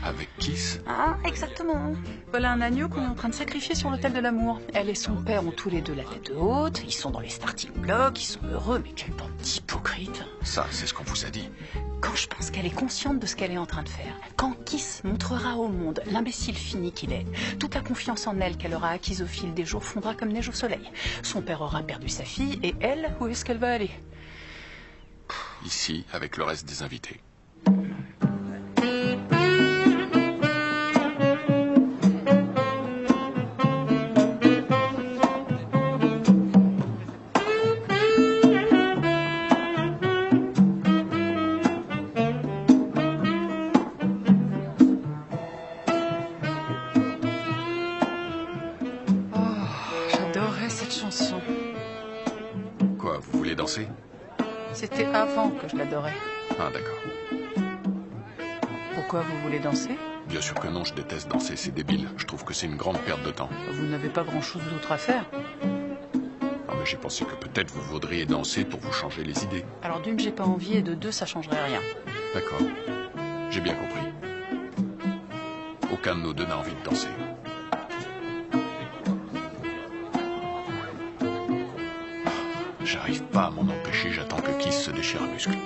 Avec Kiss? Ah, exactement. Voilà un agneau qu'on est en train de sacrifier sur l'autel de l'amour. Elle et son père ont tous les deux la tête haute, ils sont dans les starting blocks, ils sont heureux, mais quelle bande d'hypocrites. Ça, c'est ce qu'on vous a dit. Quand je pense qu'elle est consciente de ce qu'elle est en train de faire, quand Kiss montrera au monde l'imbécile fini qu'il est, toute la confiance en elle qu'elle aura acquise au fil des jours fondra comme neige au soleil. Son père aura perdu sa fille, et elle, où est-ce qu'elle va aller? Ici, avec le reste des invités. J'adorais cette chanson. Quoi, vous voulez danser? C'était avant que je l'adorais. Ah, d'accord. Pourquoi vous voulez danser? Bien sûr que non, je déteste danser, c'est débile. Je trouve que c'est une grande perte de temps. Vous n'avez pas grand-chose d'autre à faire. Ah, mais j'ai pensé que peut-être vous voudriez danser pour vous changer les idées. Alors d'une, j'ai pas envie, et de deux, ça changerait rien. D'accord. J'ai bien compris. Aucun de nous deux n'a envie de danser. J'arrive pas à m'en empêcher, j'attends que Kiss se déchire un muscle.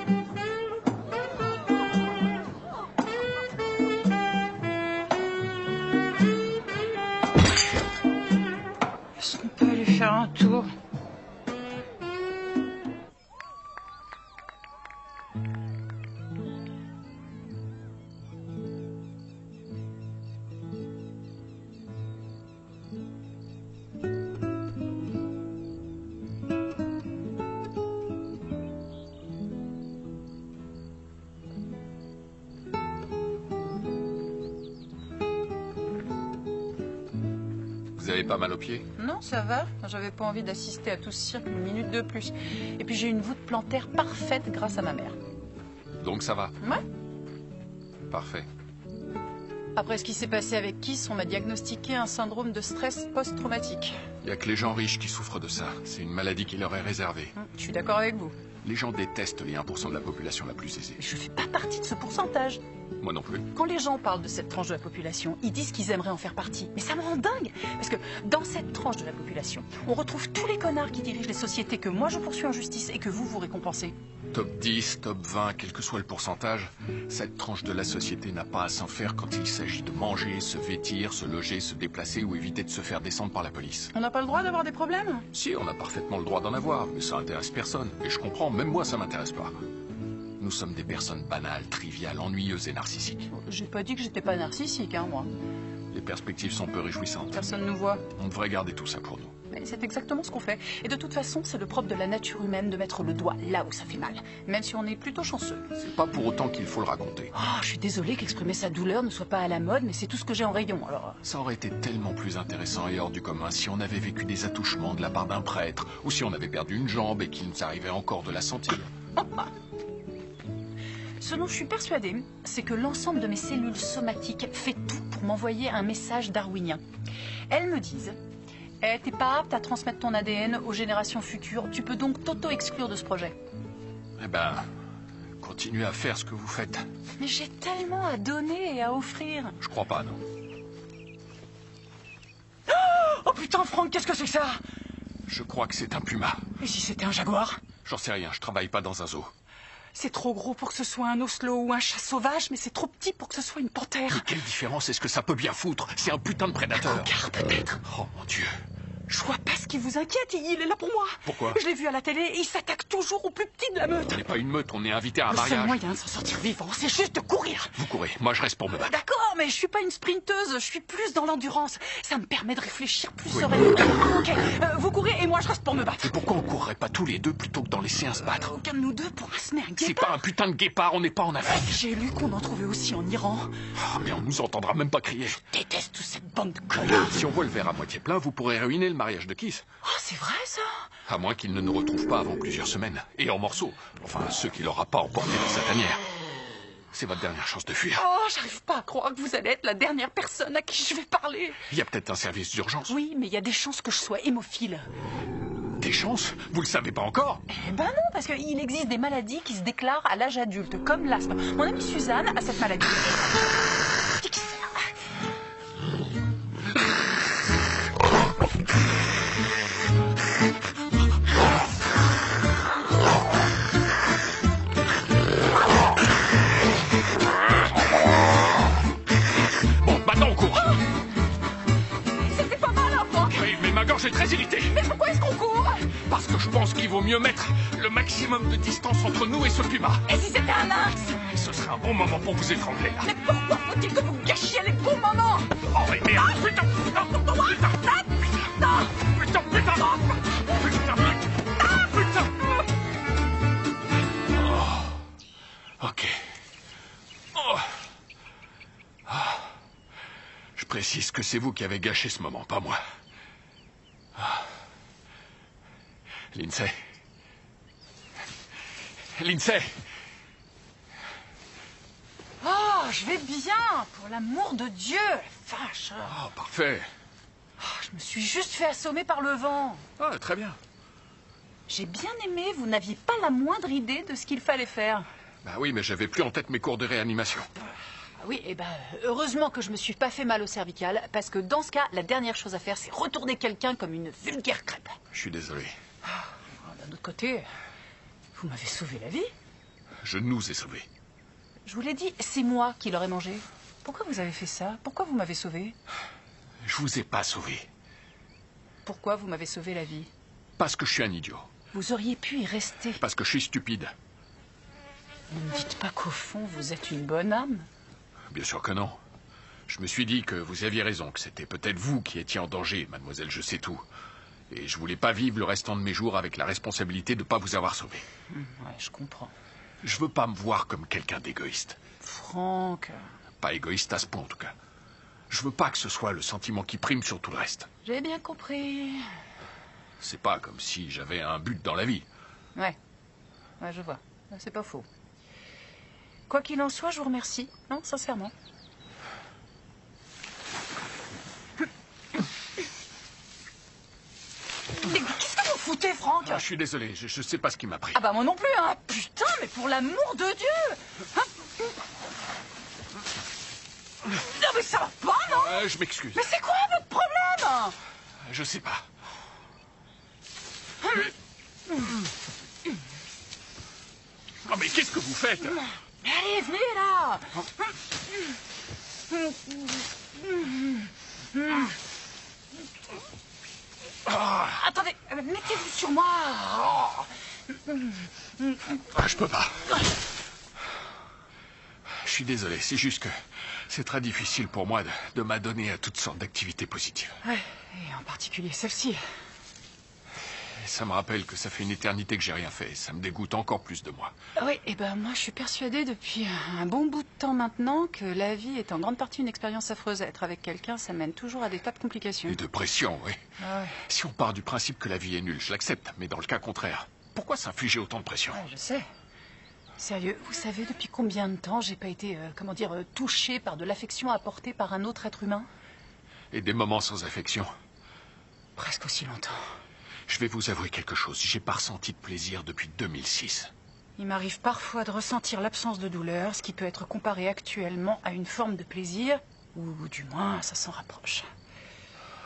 Est-ce qu'on peut aller faire un tour? Vous avez pas mal aux pieds? Non, ça va. J'avais pas envie d'assister à tout ce cirque une minute de plus. Et puis j'ai une voûte plantaire parfaite grâce à ma mère. Donc ça va? Ouais. Parfait. Après ce qui s'est passé avec Kiss, on m'a diagnostiqué un syndrome de stress post-traumatique. Il y a que les gens riches qui souffrent de ça. C'est une maladie qui leur est réservée. Je suis d'accord avec vous. Les gens détestent les 1% de la population la plus aisée. Mais je fais pas partie de ce pourcentage. Moi non plus. Quand les gens parlent de cette tranche de la population, ils disent qu'ils aimeraient en faire partie. Mais ça me rend dingue. Parce que dans cette tranche de la population, on retrouve tous les connards qui dirigent les sociétés que moi je poursuis en justice et que vous récompensez. Top 10, top 20, quel que soit le pourcentage, cette tranche de la société n'a pas à s'en faire quand il s'agit de manger, se vêtir, se loger, se déplacer ou éviter de se faire descendre par la police. On n'a pas le droit d'avoir des problèmes? Si, on a parfaitement le droit d'en avoir, mais ça intéresse personne. Et je comprends, même moi ça m'intéresse pas. Nous sommes des personnes banales, triviales, ennuyeuses et narcissiques. J'ai pas dit que j'étais pas narcissique, hein, moi. Les perspectives sont peu réjouissantes. Personne nous voit. On devrait garder tout ça pour nous. Mais c'est exactement ce qu'on fait. Et de toute façon, c'est le propre de la nature humaine de mettre le doigt là où ça fait mal. Même si on est plutôt chanceux. C'est pas pour autant qu'il faut le raconter. Oh, je suis désolée qu'exprimer sa douleur ne soit pas à la mode, mais c'est tout ce que j'ai en rayon, alors... Ça aurait été tellement plus intéressant et hors du commun si on avait vécu des attouchements de la part d'un prêtre, ou si on avait perdu une jambe et qu'il nous arrivait encore de la sentir. Ce dont je suis persuadée, c'est que l'ensemble de mes cellules somatiques fait tout pour m'envoyer un message darwinien. Elles me disent « Eh, t'es pas apte à transmettre ton ADN aux générations futures, tu peux donc t'auto-exclure de ce projet. » Eh ben, continuez à faire ce que vous faites. Mais j'ai tellement à donner et à offrir. Je crois pas, non. Oh putain, Franck, qu'est-ce que c'est que ça? Je crois que c'est un puma. Et si c'était un jaguar? J'en sais rien, je travaille pas dans un zoo. C'est trop gros pour que ce soit un oslo ou un chat sauvage, mais c'est trop petit pour que ce soit une panthère. Mais quelle différence est-ce que ça peut bien foutre? C'est un putain de prédateur. Car peut-être. Oh mon Dieu. Je vois pas ce qui vous inquiète, il est là pour moi. Pourquoi? Je l'ai vu à la télé, il s'attaque toujours au plus petit de la meute. On n'est pas une meute, on est invité à un Le seul mariage. moyen de s'en sortir vivant, c'est juste de courir. Vous courez, moi je reste pour me battre. D'accord, mais je suis pas une sprinteuse, je suis plus dans l'endurance. Ça me permet de réfléchir plus Oui. sereinement. Ok, vous courez et moi je reste pour me battre. Et pourquoi on courrait pas tous les deux plutôt que d'en laisser un se battre? Aucun de nous deux pourra se mettre un C'est guépard. pas un putain de guépard, on n'est pas en Afrique. J'ai lu qu'on en trouvait aussi en Iran. Ah, mais on nous entendra même pas crier. Je déteste toute cette bande de connards. Si on voit le verre à moitié plein, vous pourrez ruiner le mariage de Kiss. Oh, c'est vrai ça? À moins qu'il ne nous retrouve pas avant plusieurs semaines. Et en morceaux. Enfin, ceux qu'il n'aura pas emporté dans sa tanière. C'est votre dernière chance de fuir. Oh, j'arrive pas à croire que vous allez être la dernière personne à qui je vais parler. Il y a peut-être un service d'urgence. Oui, mais il y a des chances que je sois hémophile. Des chances? Vous le savez pas encore? Eh ben non, parce qu'il existe des maladies qui se déclarent à l'âge adulte, comme l'asthme. Mon amie Suzanne a cette maladie. Bon, maintenant on court. C'était pas mal, hein, Franck? Oui, mais ma gorge est très irritée. Mais pourquoi est-ce qu'on court? Parce que je pense qu'il vaut mieux mettre le maximum de distance entre nous et ce puma. Et si c'était un lynx? Ce serait un bon moment pour vous étrangler, là. Mais pourquoi faut-il que vous gâchiez les bons moments? Oh, mais merde. Putain. Putain. Putain. Putain. Putain. Oh. Ok. Oh. Ah. Je précise que c'est vous qui avez gâché ce moment, pas moi. Ah. Lindsay. Lindsay. Ah, je vais bien, pour l'amour de Dieu. La vache. Oh, parfait. Je me suis juste fait assommer par le vent. Ah, très bien. J'ai bien aimé, vous n'aviez pas la moindre idée de ce qu'il fallait faire. Bah oui, mais j'avais plus en tête mes cours de réanimation. Ah oui, et heureusement que je me suis pas fait mal au cervical, parce que dans ce cas, la dernière chose à faire, c'est retourner quelqu'un comme une vulgaire crêpe. Je suis désolé. D'un autre côté, vous m'avez sauvé la vie. Je nous ai sauvés. Je vous l'ai dit, c'est moi qui l'aurais mangé. Pourquoi vous avez fait ça? Pourquoi vous m'avez sauvé? Je vous ai pas sauvé. Pourquoi vous m'avez sauvé la vie? Parce que je suis un idiot. Vous auriez pu y rester. Parce que je suis stupide. Ne me dites pas qu'au fond, vous êtes une bonne âme. Bien sûr que non. Je me suis dit que vous aviez raison, que c'était peut-être vous qui étiez en danger, mademoiselle Je sais tout. Et je voulais pas vivre le restant de mes jours avec la responsabilité de pas vous avoir sauvé. Ouais, je comprends. Je veux pas me voir comme quelqu'un d'égoïste. Franck... Pas égoïste à ce point, en tout cas. Je veux pas que ce soit le sentiment qui prime sur tout le reste. J'ai bien compris. C'est pas comme si j'avais un but dans la vie. Ouais, je vois. C'est pas faux. Quoi qu'il en soit, je vous remercie. Non, sincèrement. Mais qu'est-ce que vous foutez, Franck? Ah, je suis désolé, je sais pas ce qui m'a pris. Ah bah moi non plus, hein. Putain, mais pour l'amour de Dieu, hein. Non mais ça va pas, non? Je m'excuse. Mais c'est quoi votre problème? Je sais pas. Oh, mais qu'est-ce que vous faites? Mais allez, venez là. Attendez, mettez-vous sur moi. Ah, je peux pas. Je suis désolé, c'est juste que c'est très difficile pour moi de m'adonner à toutes sortes d'activités positives. Ouais, et en particulier celle-ci. Et ça me rappelle que ça fait une éternité que j'ai rien fait. Et ça me dégoûte encore plus de moi. Oui, et moi je suis persuadée depuis un bon bout de temps maintenant que la vie est en grande partie une expérience affreuse. Être avec quelqu'un, ça mène toujours à des tas de complications. Et de pression, oui. Ah ouais. Si on part du principe que la vie est nulle, je l'accepte. Mais dans le cas contraire, pourquoi s'infliger autant de pression? Ouais, je sais. Sérieux, vous savez depuis combien de temps j'ai pas été, touchée par de l'affection apportée par un autre être humain? Et des moments sans affection? Presque aussi longtemps. Je vais vous avouer quelque chose. J'ai pas ressenti de plaisir depuis 2006. Il m'arrive parfois de ressentir l'absence de douleur, ce qui peut être comparé actuellement à une forme de plaisir, ou du moins ça s'en rapproche.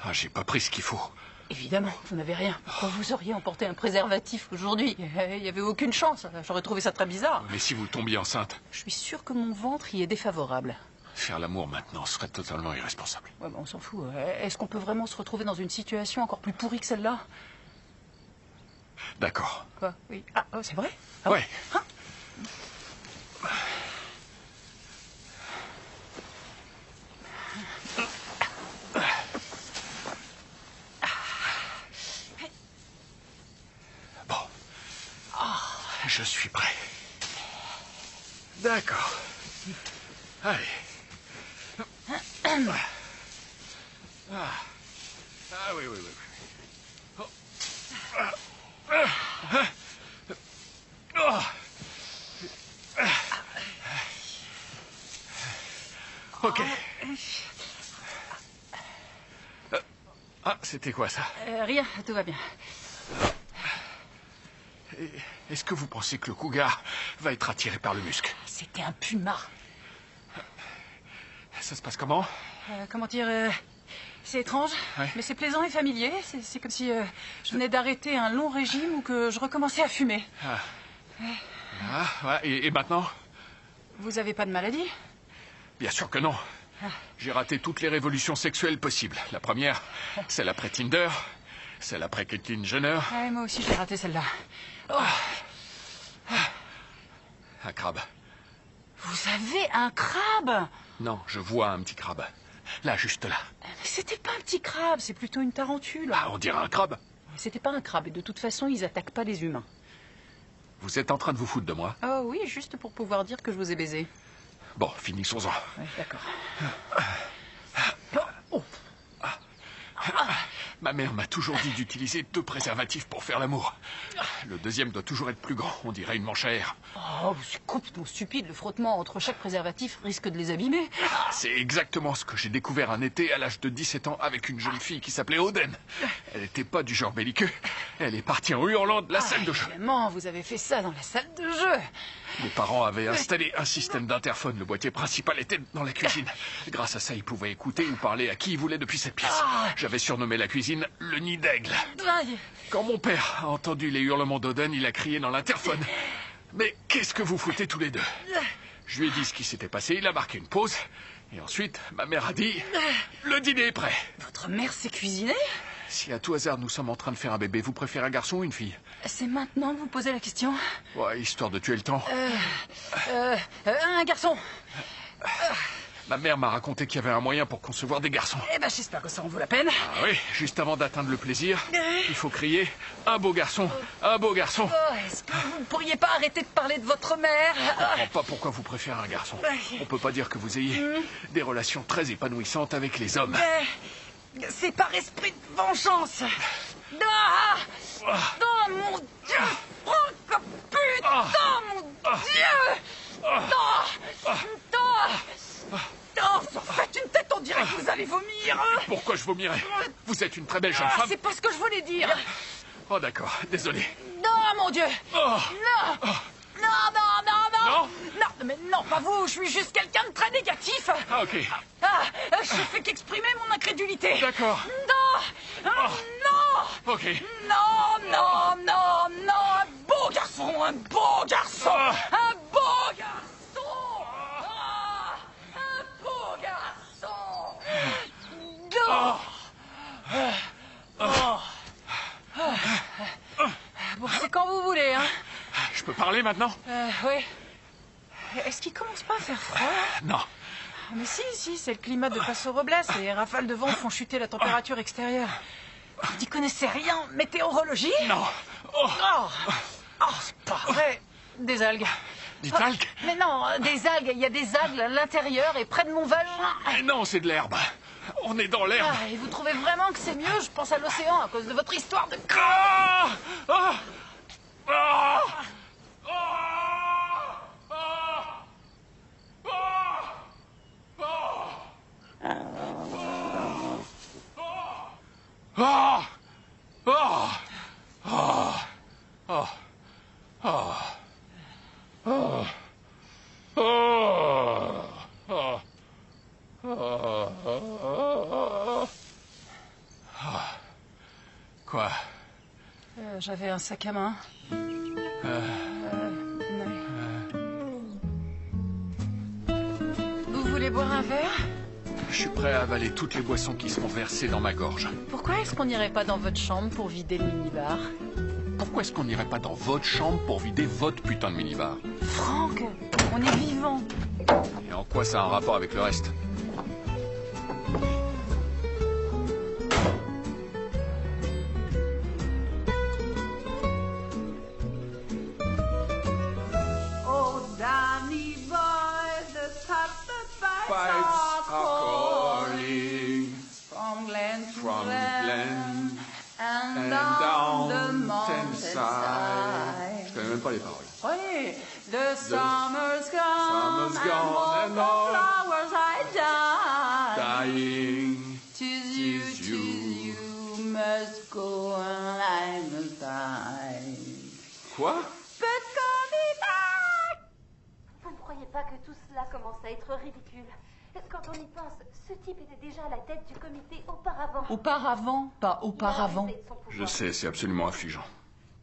Ah, j'ai pas pris ce qu'il faut. Évidemment, vous n'avez rien. Pourquoi vous auriez emporté un préservatif aujourd'hui? Il n'y avait aucune chance. J'aurais trouvé ça très bizarre. Mais si vous tombiez enceinte? Je suis sûre que mon ventre y est défavorable. Faire l'amour maintenant serait totalement irresponsable. Ouais, on s'en fout. Est-ce qu'on peut vraiment se retrouver dans une situation encore plus pourrie que celle-là? D'accord. Quoi? Oui. Ah, oh, c'est vrai? Ah, Ouais. Hein? Bon. Je suis prêt. D'accord. Allez. Ah oui, oui, oui. Oh. Ok. Ah, c'était quoi ça? Rien, tout va bien. Est-ce que vous pensez que le cougar va être attiré par le muscle? C'était un puma. Ça se passe comment? Comment dire c'est étrange, Ouais. mais c'est plaisant et familier. C'est comme si je venais d'arrêter un long régime ou que je recommençais à fumer. Ah, ouais, et maintenant? Vous avez pas de maladie? Bien sûr que non. J'ai raté toutes les révolutions sexuelles possibles. La première, celle après Tinder, celle après Caitlyn Jenner. Ouais, moi aussi j'ai raté celle-là. Oh, Un crabe. vous avez un crabe? Non, je vois un petit crabe. Là, juste là. Mais c'était pas un petit crabe, c'est plutôt une tarentule. Ah, on dirait un crabe. C'était pas un crabe et de toute façon ils attaquent pas les humains. Vous êtes en train de vous foutre de moi? Oh oui, juste pour pouvoir dire que je vous ai baisé. Bon, finissons-en. Ouais, d'accord. Ma mère m'a toujours dit d'utiliser 2 préservatifs pour faire l'amour. Le deuxième doit toujours être plus grand, on dirait une manche à air. Oh, c'est complètement stupide. Le frottement entre chaque préservatif risque de les abîmer. C'est exactement ce que j'ai découvert un été à l'âge de 17 ans avec une jeune fille qui s'appelait Oden. Elle n'était pas du genre belliqueux. Elle est partie en hurlant de la salle de jeu. Évidemment, vous avez fait ça dans la salle de jeu. Mes parents avaient installé un système d'interphone. Le boîtier principal était dans la cuisine. Grâce à ça, ils pouvaient écouter ou parler à qui ils voulaient depuis cette pièce. J'avais surnommé la cuisine le nid d'aigle. Quand mon père a entendu les hurlements d'Oden, il a crié dans l'interphone. Mais qu'est-ce que vous foutez tous les deux? Je lui ai dit ce qui s'était passé, il a marqué une pause. Et ensuite, ma mère a dit, le dîner est prêt. Votre mère s'est cuisinée? Si à tout hasard nous sommes en train de faire un bébé, vous préférez un garçon ou une fille? C'est maintenant que vous posez la question? Ouais, histoire de tuer le temps. Un garçon. Ma mère m'a raconté qu'il y avait un moyen pour concevoir des garçons. Eh ben, j'espère que ça en vaut la peine. Ah oui, juste avant d'atteindre le plaisir, il faut crier « Un beau garçon, un beau garçon ». Est-ce que vous ne pourriez pas arrêter de parler de votre mère? Je comprends pas pourquoi vous préférez un garçon. On peut pas dire que vous ayez des relations très épanouissantes avec les hommes. C'est par esprit de vengeance. Ah, oh mon Dieu! Oh, putain, mon Dieu! Vous faites une tête, on dirait que vous allez vomir. Pourquoi je vomirais? Vous êtes une très belle jeune femme. C'est pas ce que je voulais dire. Oh d'accord, désolé. Non, mon Dieu. Oh. Non. Non, non, non, non. Non? Non, mais non, pas vous. Je suis juste quelqu'un de très négatif. Ah ok. Je fais qu'exprimer mon incrédulité. D'accord. Non. Non. Ok. Non, non, non, non. Un beau garçon, un beau garçon. Un beau garçon. Un beau garçon. Bon, c'est quand vous voulez, hein. Je peux parler maintenant? Oui. Est-ce qu'il commence pas à faire froid? Non. Mais si, c'est le climat de Paso Robles. Les rafales de vent font chuter la température extérieure. Vous n'y connaissez rien, météorologie? Non. C'est pas vrai. Des algues. Des algues? Mais non, des algues. Il y a des algues à l'intérieur et près de mon vagin. Mais non, c'est de l'herbe. On est dans l'herbe. Et vous trouvez vraiment que c'est mieux? Je pense à l'océan à cause de votre histoire de... Quoi? J'avais un sac à main. Vous voulez boire un verre? Je suis prêt à avaler toutes les boissons qui seront versées dans ma gorge. Pourquoi est-ce qu'on n'irait pas dans votre chambre pour vider le minibar? Pourquoi est-ce qu'on n'irait pas dans votre chambre pour vider votre putain de minibar? Franck, on est vivant. Et en quoi ça a un rapport avec le reste? Oh, Danny boy, the pipes Are calling from Glen to from Glen and and down the down mountainside. Je connais même pas les paroles. Oui, the summer's gone, summer's and gone, all and the all flowers I Dying. Tis Tis you, you. must go and I must die. Quoi? But call me back. Vous ne croyez pas que tout cela commence à être ridicule? Quand on y pense, ce type était déjà à la tête du comité auparavant. Auparavant, pas auparavant. Il a abusé de son pouvoir. Je sais, c'est absolument affligeant.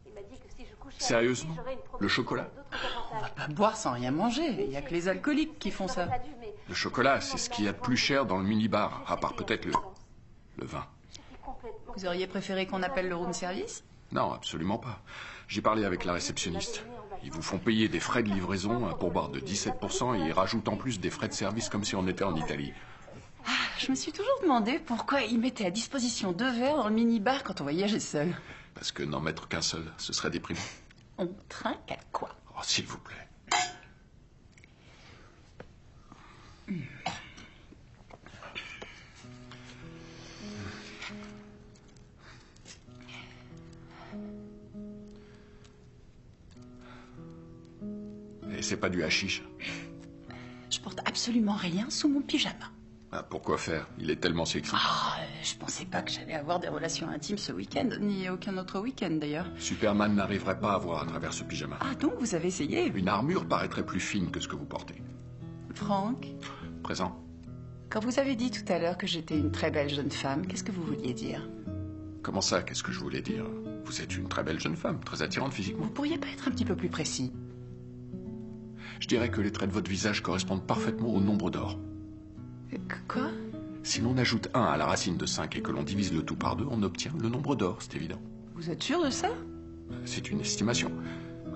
Il m'a dit que si je couchais Sérieusement? avec lui, j'aurais une Le promotion chocolat? et d'autres avantages. Pas boire sans rien manger. Il n'y a que les alcooliques qui font ça. J'aurais pas dû, mais Le chocolat, c'est ce qu'il y a de plus cher dans le minibar, à part peut-être le vin. j'étais complètement... Vous auriez préféré qu'on appelle le room service? Non, absolument pas. J'ai parlé avec la réceptionniste. Ils vous font payer des frais de livraison, un pourboire de 17%, et ils rajoutent en plus des frais de service comme si on était en Italie. Je me suis toujours demandé pourquoi ils mettaient à disposition 2 verres dans le minibar quand on voyageait seul. Parce que n'en mettre qu'un seul, ce serait déprimant. On trinque à quoi? Oh, s'il vous plaît. c'est pas du hashish. Je porte absolument rien sous mon pyjama. Ah, pourquoi faire? Il est tellement sexy. Je pensais pas que j'allais avoir des relations intimes ce week-end, ni aucun autre week-end d'ailleurs. Superman n'arriverait pas à voir à travers ce pyjama. Ah donc vous avez essayé? Une armure paraîtrait plus fine que ce que vous portez. Franck, Présent. quand vous avez dit tout à l'heure que j'étais une très belle jeune femme, qu'est-ce que vous vouliez dire? Comment ça, qu'est-ce que je voulais dire? Vous êtes une très belle jeune femme, très attirante physiquement. Vous pourriez pas être un petit peu plus précis? Je dirais que les traits de votre visage correspondent parfaitement au nombre d'or. Quoi? Si l'on ajoute 1 à la racine de 5 et que l'on divise le tout par 2, on obtient le nombre d'or, c'est évident. Vous êtes sûr de ça? C'est une estimation.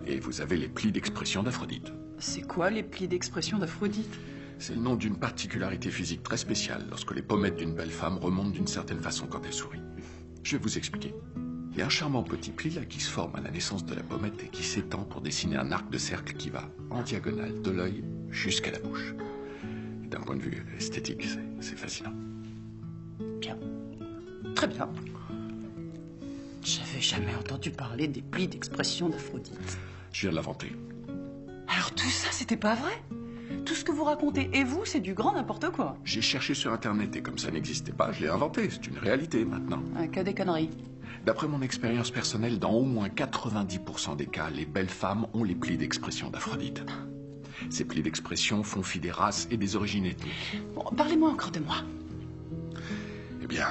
Et vous avez les plis d'expression d'Aphrodite. C'est quoi les plis d'expression d'Aphrodite? C'est le nom d'une particularité physique très spéciale lorsque les pommettes d'une belle femme remontent d'une certaine façon quand elle sourit. Je vais vous expliquer. Il y a un charmant petit pli là qui se forme à la naissance de la pommette et qui s'étend pour dessiner un arc de cercle qui va en diagonale de l'œil jusqu'à la bouche. D'un point de vue esthétique, c'est fascinant. Bien. Très bien. J'avais jamais entendu parler des plis d'expression d'Aphrodite. Je viens de l'inventer. Alors tout ça, c'était pas vrai? Tout ce que vous racontez et vous, c'est du grand n'importe quoi. J'ai cherché sur Internet et comme ça n'existait pas, je l'ai inventé. C'est une réalité maintenant. Que des conneries. D'après mon expérience personnelle, dans au moins 90% des cas, les belles femmes ont les plis d'expression d'Aphrodite. Ces plis d'expression font fi des races et des origines ethniques. Bon, parlez-moi encore de moi. Eh bien...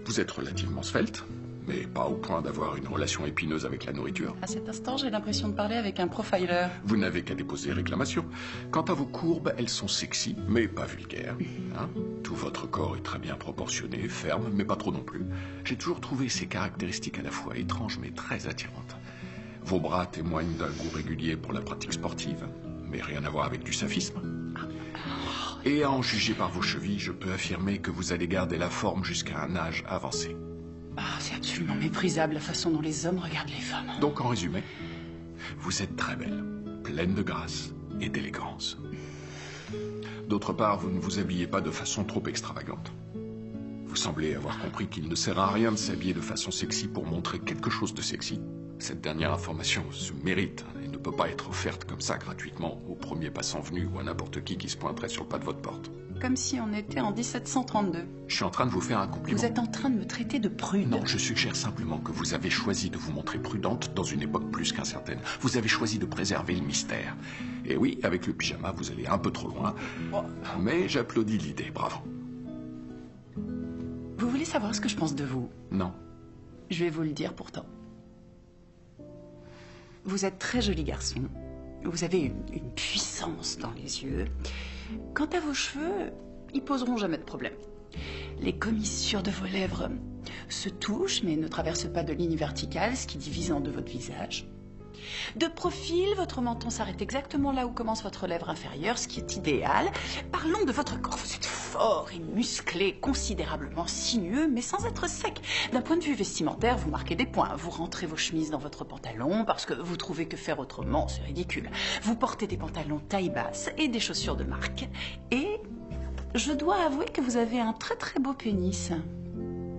Vous êtes relativement svelte, mais pas au point d'avoir une relation épineuse avec la nourriture. À cet instant, j'ai l'impression de parler avec un profiler. Vous n'avez qu'à déposer réclamation. Quant à vos courbes, elles sont sexy, mais pas vulgaires. Hein? Tout votre corps est très bien proportionné, ferme, mais pas trop non plus. J'ai toujours trouvé ces caractéristiques à la fois étranges, mais très attirantes. Vos bras témoignent d'un goût régulier pour la pratique sportive, mais rien à voir avec du saphisme. Et à en juger par vos chevilles, je peux affirmer que vous allez garder la forme jusqu'à un âge avancé. C'est absolument méprisable la façon dont les hommes regardent les femmes. Donc en résumé, vous êtes très belle, pleine de grâce et d'élégance. D'autre part, vous ne vous habillez pas de façon trop extravagante. Vous semblez avoir compris qu'il ne sert à rien de s'habiller de façon sexy pour montrer quelque chose de sexy. Cette dernière information se mérite et ne peut pas être offerte comme ça gratuitement au premier passant venu ou à n'importe qui se pointerait sur le pas de votre porte. Comme si on était en 1732. Je suis en train de vous faire un compliment. Vous êtes en train de me traiter de prude. Non, je suggère simplement que vous avez choisi de vous montrer prudente dans une époque plus qu'incertaine. Vous avez choisi de préserver le mystère. Et oui, avec le pyjama, vous allez un peu trop loin. Mais j'applaudis l'idée, bravo. Vous voulez savoir ce que je pense de vous? Non. Je vais vous le dire pourtant. Vous êtes très joli garçon. Vous avez une puissance dans les yeux. Quant à vos cheveux, ils poseront jamais de problème. Les commissures de vos lèvres se touchent mais ne traversent pas de ligne verticale, ce qui divise en deux votre visage. De profil, votre menton s'arrête exactement là où commence votre lèvre inférieure, ce qui est idéal. Parlons de votre corps. Vous êtes fort et musclé, considérablement sinueux, mais sans être sec. D'un point de vue vestimentaire, vous marquez des points. Vous rentrez vos chemises dans votre pantalon parce que vous trouvez que faire autrement, c'est ridicule. Vous portez des pantalons taille basse et des chaussures de marque. Et je dois avouer que vous avez un très très beau pénis.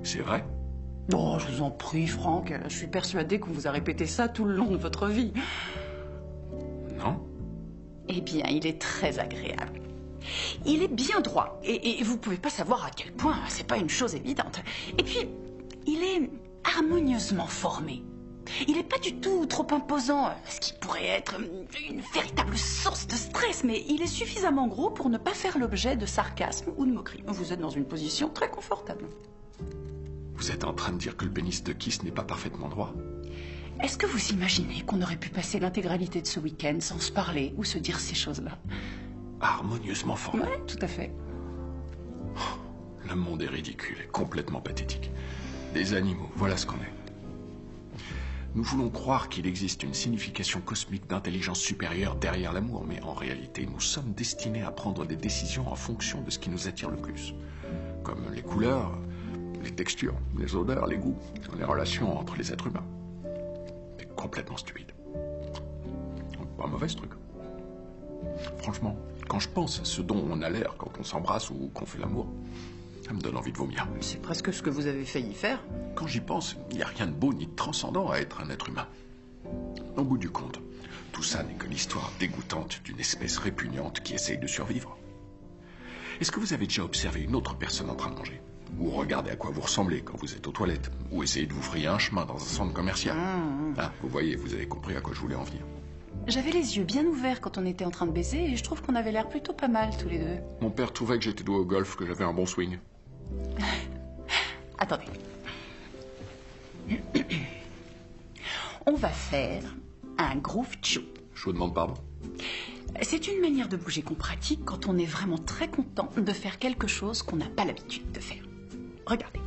C'est vrai? Oh, je vous en prie, Franck. Je suis persuadée qu'on vous a répété ça tout le long de votre vie. Non. Eh bien, il est très agréable. Il est bien droit. Et vous pouvez pas savoir à quel point. C'est pas une chose évidente. Et puis, il est harmonieusement formé. Il n'est pas du tout trop imposant, ce qui pourrait être une véritable source de stress, mais il est suffisamment gros pour ne pas faire l'objet de sarcasme ou de moquerie. Vous êtes dans une position très confortable. Vous êtes en train de dire que le pénis de Kiss n'est pas parfaitement droit? Est-ce que vous imaginez qu'on aurait pu passer l'intégralité de ce week-end sans se parler ou se dire ces choses-là? Harmonieusement formé? Oui, tout à fait. Le monde est ridicule et complètement pathétique. Des animaux, voilà ce qu'on est. Nous voulons croire qu'il existe une signification cosmique d'intelligence supérieure derrière l'amour, mais en réalité, nous sommes destinés à prendre des décisions en fonction de ce qui nous attire le plus. Comme les couleurs, les textures, les odeurs, les goûts, les relations entre les êtres humains. C'est complètement stupide. Pas mauvais ce truc. Franchement, quand je pense à ce dont on a l'air quand on s'embrasse ou qu'on fait l'amour, Ça me donne envie de vomir. C'est presque ce que vous avez failli faire. Quand j'y pense, il n'y a rien de beau ni de transcendant à être un être humain. Au bout du compte, tout ça n'est que l'histoire dégoûtante d'une espèce répugnante qui essaye de survivre. Est-ce que vous avez déjà observé une autre personne en train de manger? Ou regardez à quoi vous ressemblez quand vous êtes aux toilettes? Ou essayez de vous frayer un chemin dans un centre commercial? Ah, vous voyez, vous avez compris à quoi je voulais en venir. J'avais les yeux bien ouverts quand on était en train de baiser et je trouve qu'on avait l'air plutôt pas mal tous les deux. Mon père trouvait que j'étais doué au golf, que j'avais un bon swing. Attendez. On va faire un groove chew. Je vous demande pardon. C'est une manière de bouger qu'on pratique quand on est vraiment très content de faire quelque chose qu'on n'a pas l'habitude de faire. Regardez.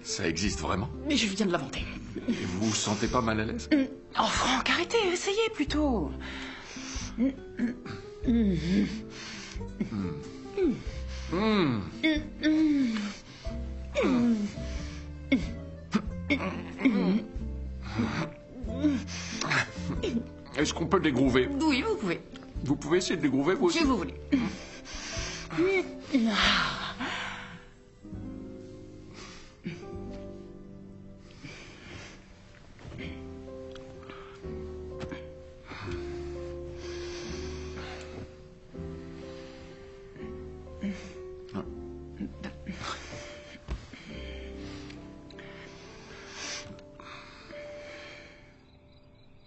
Ça existe vraiment? Mais je viens de l'inventer. Et vous vous sentez pas mal à l'aise? Oh Franck, arrêtez, essayez plutôt. Est-ce qu'on peut dégroover? Oui, vous pouvez. Vous pouvez essayer de dégroover, vous aussi? Si vous voulez.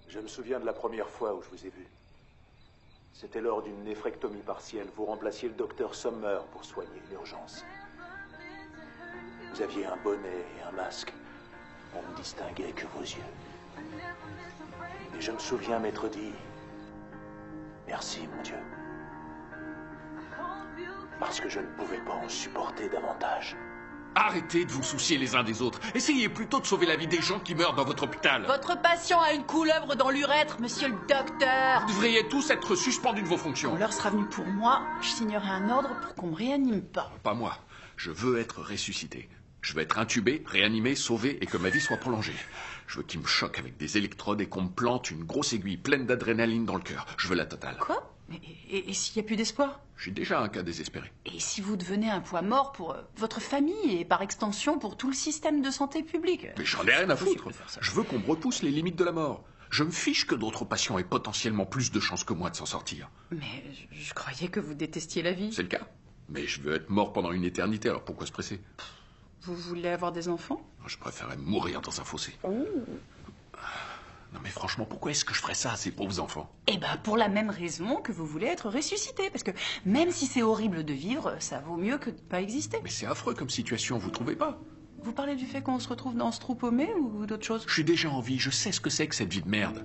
Je me souviens de la première fois où je vous ai vu. C'était lors d'une néphrectomie partielle. Vous remplaciez le docteur Sommer pour soigner une urgence. Vous aviez un bonnet et un masque. On ne distinguait que vos yeux. Et je me souviens m'être dit... Merci, mon Dieu. Parce que je ne pouvais pas en supporter davantage. Arrêtez de vous soucier les uns des autres. Essayez plutôt de sauver la vie des gens qui meurent dans votre hôpital. Votre patient a une couleuvre dans l'urètre, monsieur le docteur. Vous devriez tous être suspendus de vos fonctions. Quand l'heure sera venue pour moi, je signerai un ordre pour qu'on me réanime pas. Pas moi. Je veux être ressuscité. Je veux être intubé, réanimé, sauvé et que ma vie soit prolongée. Je veux qu'ils me choquent avec des électrodes et qu'on me plante une grosse aiguille pleine d'adrénaline dans le cœur. Je veux la totale. Quoi? Et s'il n'y a plus d'espoir? J'ai déjà un cas désespéré. Et si vous devenez un poids mort pour votre famille et par extension pour tout le système de santé publique? Mais j'en ai rien à foutre. Je veux qu'on me repousse les limites de la mort. Je me fiche que d'autres patients aient potentiellement plus de chances que moi de s'en sortir. Mais je croyais que vous détestiez la vie. C'est le cas. Mais je veux être mort pendant une éternité, alors pourquoi se presser? Vous voulez avoir des enfants? Je préférerais mourir dans un fossé. Non mais franchement, pourquoi est-ce que je ferais ça à ces pauvres enfants? Eh ben, pour la même raison que vous voulez être ressuscité. Parce que même si c'est horrible de vivre, ça vaut mieux que de ne pas exister. Mais c'est affreux comme situation, vous trouvez pas? Vous parlez du fait qu'on se retrouve dans ce trou paumé ou d'autre chose? Je suis déjà en vie, je sais ce que c'est que cette vie de merde.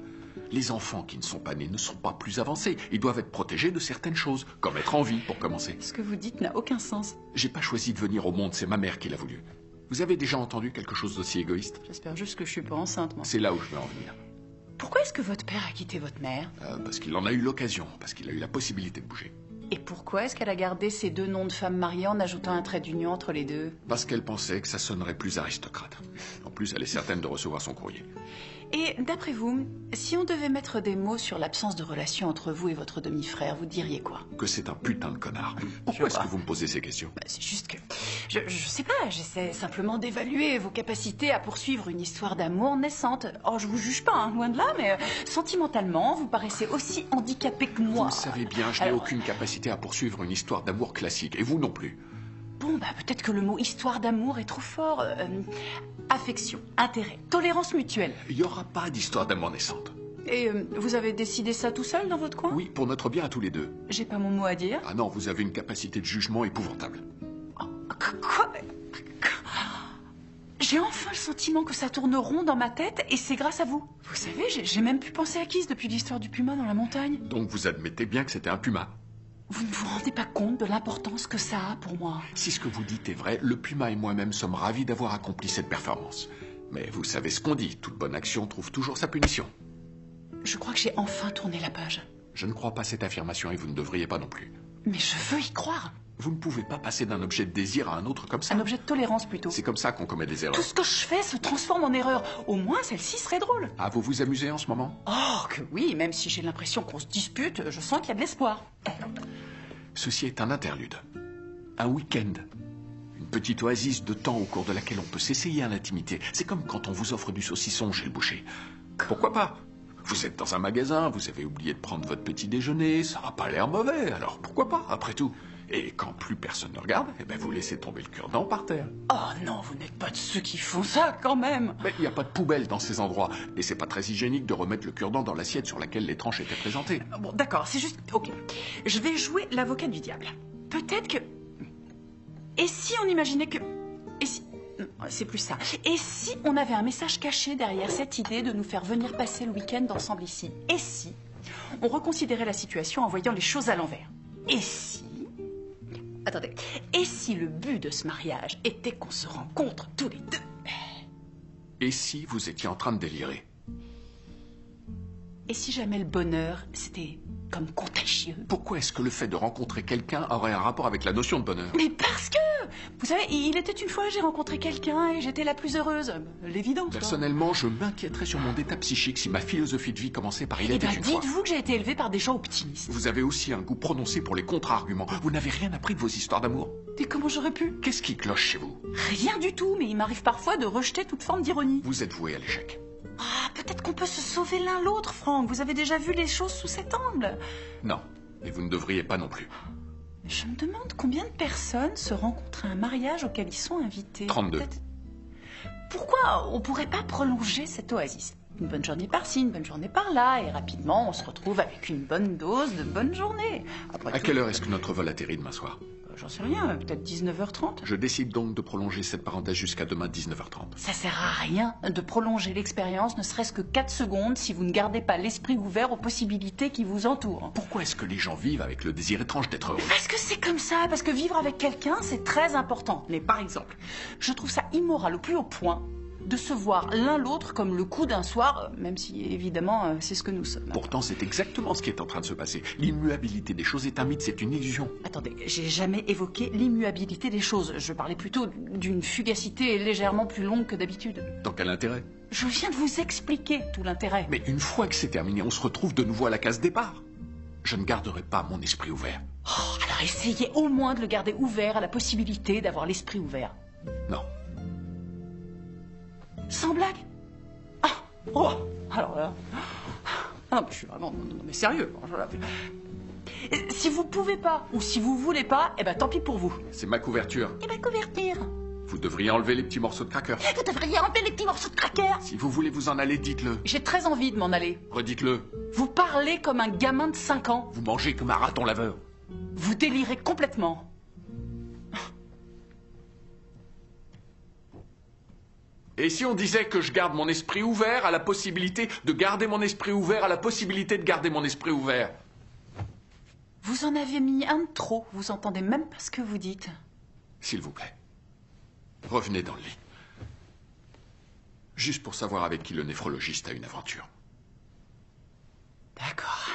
Les enfants qui ne sont pas nés ne sont pas plus avancés. Ils doivent être protégés de certaines choses, comme être en vie, pour commencer. Ce que vous dites n'a aucun sens. J'ai pas choisi de venir au monde, c'est ma mère qui l'a voulu. Vous avez déjà entendu quelque chose d'aussi égoïste? J'espère juste que je suis pas enceinte, moi. C'est là où je veux en venir. Pourquoi est-ce que votre père a quitté votre mère? Parce qu'il en a eu l'occasion, parce qu'il a eu la possibilité de bouger. Et pourquoi est-ce qu'elle a gardé ces deux noms de femmes mariées en ajoutant un trait d'union entre les deux? Parce qu'elle pensait que ça sonnerait plus aristocrate. En plus, elle est certaine de recevoir son courrier. Et d'après vous, si on devait mettre des mots sur l'absence de relation entre vous et votre demi-frère, vous diriez quoi? Que c'est un putain de connard. Pourquoi est-ce que vous me posez ces questions? C'est juste que... Je sais pas, j'essaie simplement d'évaluer vos capacités à poursuivre une histoire d'amour naissante. Oh, je vous juge pas, hein, loin de là, mais sentimentalement, vous paraissez aussi handicapé que moi. Vous le savez bien, je n'ai aucune capacité à poursuivre une histoire d'amour classique, et vous non plus. Bon, bah peut-être que le mot histoire d'amour est trop fort. Affection, intérêt, tolérance mutuelle. Il n'y aura pas d'histoire d'amour naissante. Et vous avez décidé ça tout seul dans votre coin? Oui, pour notre bien à tous les deux. J'ai pas mon mot à dire? Ah non, vous avez une capacité de jugement épouvantable. Quoi? J'ai enfin le sentiment que ça tourne rond dans ma tête et c'est grâce à vous. Vous savez, j'ai même pu penser à Kiss depuis l'histoire du puma dans la montagne. Donc vous admettez bien que c'était un puma? Vous ne vous rendez pas compte de l'importance que ça a pour moi? Si ce que vous dites est vrai, le puma et moi-même sommes ravis d'avoir accompli cette performance. Mais vous savez ce qu'on dit, toute bonne action trouve toujours sa punition. Je crois que j'ai enfin tourné la page. Je ne crois pas cette affirmation et vous ne devriez pas non plus. Mais je veux y croire. Vous ne pouvez pas passer d'un objet de désir à un autre comme ça. Un objet de tolérance, plutôt. C'est comme ça qu'on commet des erreurs. Tout ce que je fais se transforme en erreur. Au moins, celle-ci serait drôle. Ah, vous vous amusez en ce moment? Oh, que oui, même si j'ai l'impression qu'on se dispute, je sens qu'il y a de l'espoir. Ceci est un interlude. Un week-end. Une petite oasis de temps au cours de laquelle on peut s'essayer à l'intimité. C'est comme quand on vous offre du saucisson chez le boucher. Pourquoi pas? Vous êtes dans un magasin, vous avez oublié de prendre votre petit déjeuner, ça n'a pas l'air mauvais, alors pourquoi pas, après tout? Et quand plus personne ne regarde, eh ben vous laissez tomber le cure-dent par terre. Oh non, vous n'êtes pas de ceux qui font ça, quand même. Mais il n'y a pas de poubelle dans ces endroits. Et c'est pas très hygiénique de remettre le cure-dent dans l'assiette sur laquelle les tranches étaient présentées. Bon, d'accord, c'est juste... Ok. Je vais jouer l'avocat du diable. Peut-être que... Et si on imaginait que... Et si... Non, c'est plus ça. Et si on avait un message caché derrière cette idée de nous faire venir passer le week-end ensemble ici? Et si on reconsidérait la situation en voyant les choses à l'envers? Et si... Attendez. Et si le but de ce mariage était qu'on se rencontre tous les deux? Et si vous étiez en train de délirer? Et si jamais le bonheur, c'était comme contagieux? Pourquoi est-ce que le fait de rencontrer quelqu'un aurait un rapport avec la notion de bonheur? Mais parce que... Vous savez, il était une fois, j'ai rencontré quelqu'un et j'étais la plus heureuse. L'évidence. Personnellement, je m'inquiéterais sur mon état psychique si ma philosophie de vie commençait par « il était une fois ». Dites-vous que j'ai été élevée par des gens optimistes. Vous avez aussi un goût prononcé pour les contre-arguments. Vous n'avez rien appris de vos histoires d'amour. Et comment j'aurais pu? Qu'est-ce qui cloche chez vous? Rien du tout, mais il m'arrive parfois de rejeter toute forme d'ironie. Vous êtes voué à l'échec. Ah, peut-être qu'on peut se sauver l'un l'autre, Franck. Vous avez déjà vu les choses sous cet angle? Non, et vous ne devriez pas non plus. Je me demande combien de personnes se rencontrent à un mariage auquel ils sont invités. 32. Pourquoi on pourrait pas prolonger cette oasis? Une bonne journée par-ci, une bonne journée par-là, et rapidement on se retrouve avec une bonne dose de bonne journée. À quelle heure est-ce que notre vol atterrit demain soir? J'en sais rien, peut-être 19h30. Je décide donc de prolonger cette parenthèse jusqu'à demain 19h30. Ça sert à rien de prolonger l'expérience, ne serait-ce que 4 secondes, si vous ne gardez pas l'esprit ouvert aux possibilités qui vous entourent. Pourquoi est-ce que les gens vivent avec le désir étrange d'être heureux? Parce que c'est comme ça, parce que vivre avec quelqu'un, c'est très important. Mais par exemple, je trouve ça immoral au plus haut point de se voir l'un l'autre comme le coup d'un soir, même si évidemment c'est ce que nous sommes. Pourtant, c'est exactement ce qui est en train de se passer. L'immuabilité des choses est un mythe, c'est une illusion. Attendez, j'ai jamais évoqué l'immuabilité des choses. Je parlais plutôt d'une fugacité légèrement plus longue que d'habitude. Dans quel intérêt? Je viens de vous expliquer tout l'intérêt. Mais une fois que c'est terminé, on se retrouve de nouveau à la case départ. Je ne garderai pas mon esprit ouvert. Oh, alors essayez au moins de le garder ouvert à la possibilité d'avoir l'esprit ouvert. Non. Sans blague? Ah, oh, alors là... Ah, mais je suis vraiment... Non, mais sérieux. Si vous pouvez pas, ou si vous voulez pas, eh ben tant pis pour vous. C'est ma couverture. Eh ben couverture. Vous devriez enlever les petits morceaux de cracker. Vous devriez enlever les petits morceaux de cracker. Si vous voulez vous en aller, dites-le. J'ai très envie de m'en aller. Redites-le. Vous parlez comme un gamin de 5 ans. Vous mangez comme un raton laveur. Vous délirez complètement. Et si on disait que je garde mon esprit ouvert à la possibilité de garder mon esprit ouvert à la possibilité de garder mon esprit ouvert? Vous en avez mis un de trop. Vous entendez même pas ce que vous dites. S'il vous plaît, revenez dans le lit. Juste pour savoir avec qui le néphrologiste a une aventure. D'accord.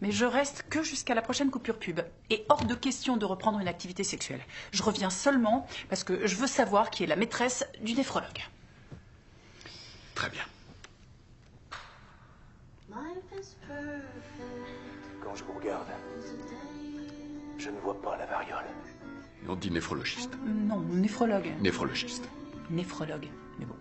Mais je reste que jusqu'à la prochaine coupure pub. Et hors de question de reprendre une activité sexuelle. Je reviens seulement parce que je veux savoir qui est la maîtresse du néphrologue. Très bien. Quand je vous regarde, je ne vois pas la variole. On dit néphrologiste. Non, néphrologue. Néphrologiste. Néphrologue. Mais bon.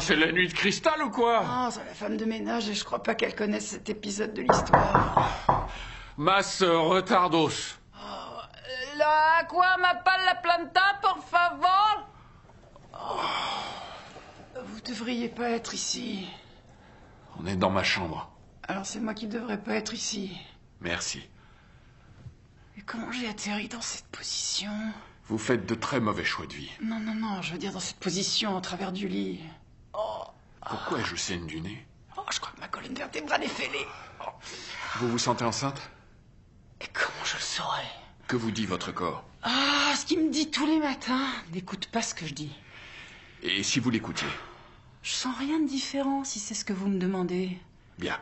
c'est la nuit de cristal ou quoi? Ah, c'est la femme de ménage et je crois pas qu'elle connaisse cet épisode de l'histoire. Mas retardos. La agua m'appelle la planta, por favor. Vous devriez pas être ici. On est dans ma chambre. Alors c'est moi qui devrais pas être ici. Merci. Et comment j'ai atterri dans cette position? Vous faites de très mauvais choix de vie. Non, je veux dire dans cette position, au travers du lit. Pourquoi je saigne du nez? Oh, je crois que ma colonne vertébrale est fêlée. Vous vous sentez enceinte? Et comment je le saurais? Que vous dit votre corps? Ah, ce qu'il me dit tous les matins. N'écoute pas ce que je dis. Et si vous l'écoutiez? Je sens rien de différent, si c'est ce que vous me demandez. Bien.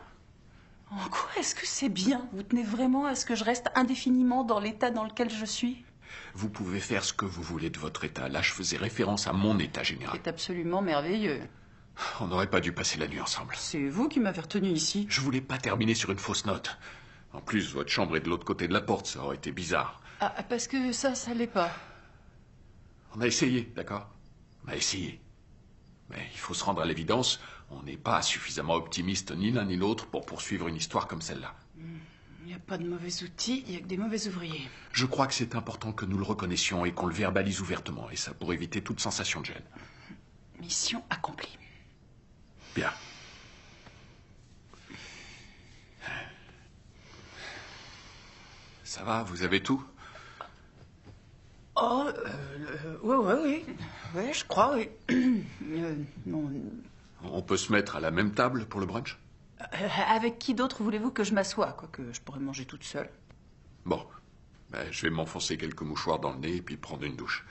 En quoi est-ce que c'est bien? Vous tenez vraiment à ce que je reste indéfiniment dans l'état dans lequel je suis? Vous pouvez faire ce que vous voulez de votre état. Là, je faisais référence à mon état général. C'est absolument merveilleux. On n'aurait pas dû passer la nuit ensemble. C'est vous qui m'avez retenu ici. Je voulais pas terminer sur une fausse note. En plus, votre chambre est de l'autre côté de la porte, ça aurait été bizarre. Ah, parce que ça l'est pas. On a essayé, d'accord? On a essayé. Mais il faut se rendre à l'évidence, on n'est pas suffisamment optimiste ni l'un ni l'autre pour poursuivre une histoire comme celle-là. Il n'y a pas de mauvais outils, il n'y a que des mauvais ouvriers. Je crois que c'est important que nous le reconnaissions et qu'on le verbalise ouvertement, et ça pour éviter toute sensation de gêne. Mission accomplie. Bien. Ça va, vous avez tout? Oh, oui. Oui, je crois, oui. Non. On peut se mettre à la même table pour le brunch? Avec qui d'autre voulez-vous que je m'assoie? Quoique je pourrais manger toute seule. Bon. Je vais m'enfoncer quelques mouchoirs dans le nez et puis prendre une douche.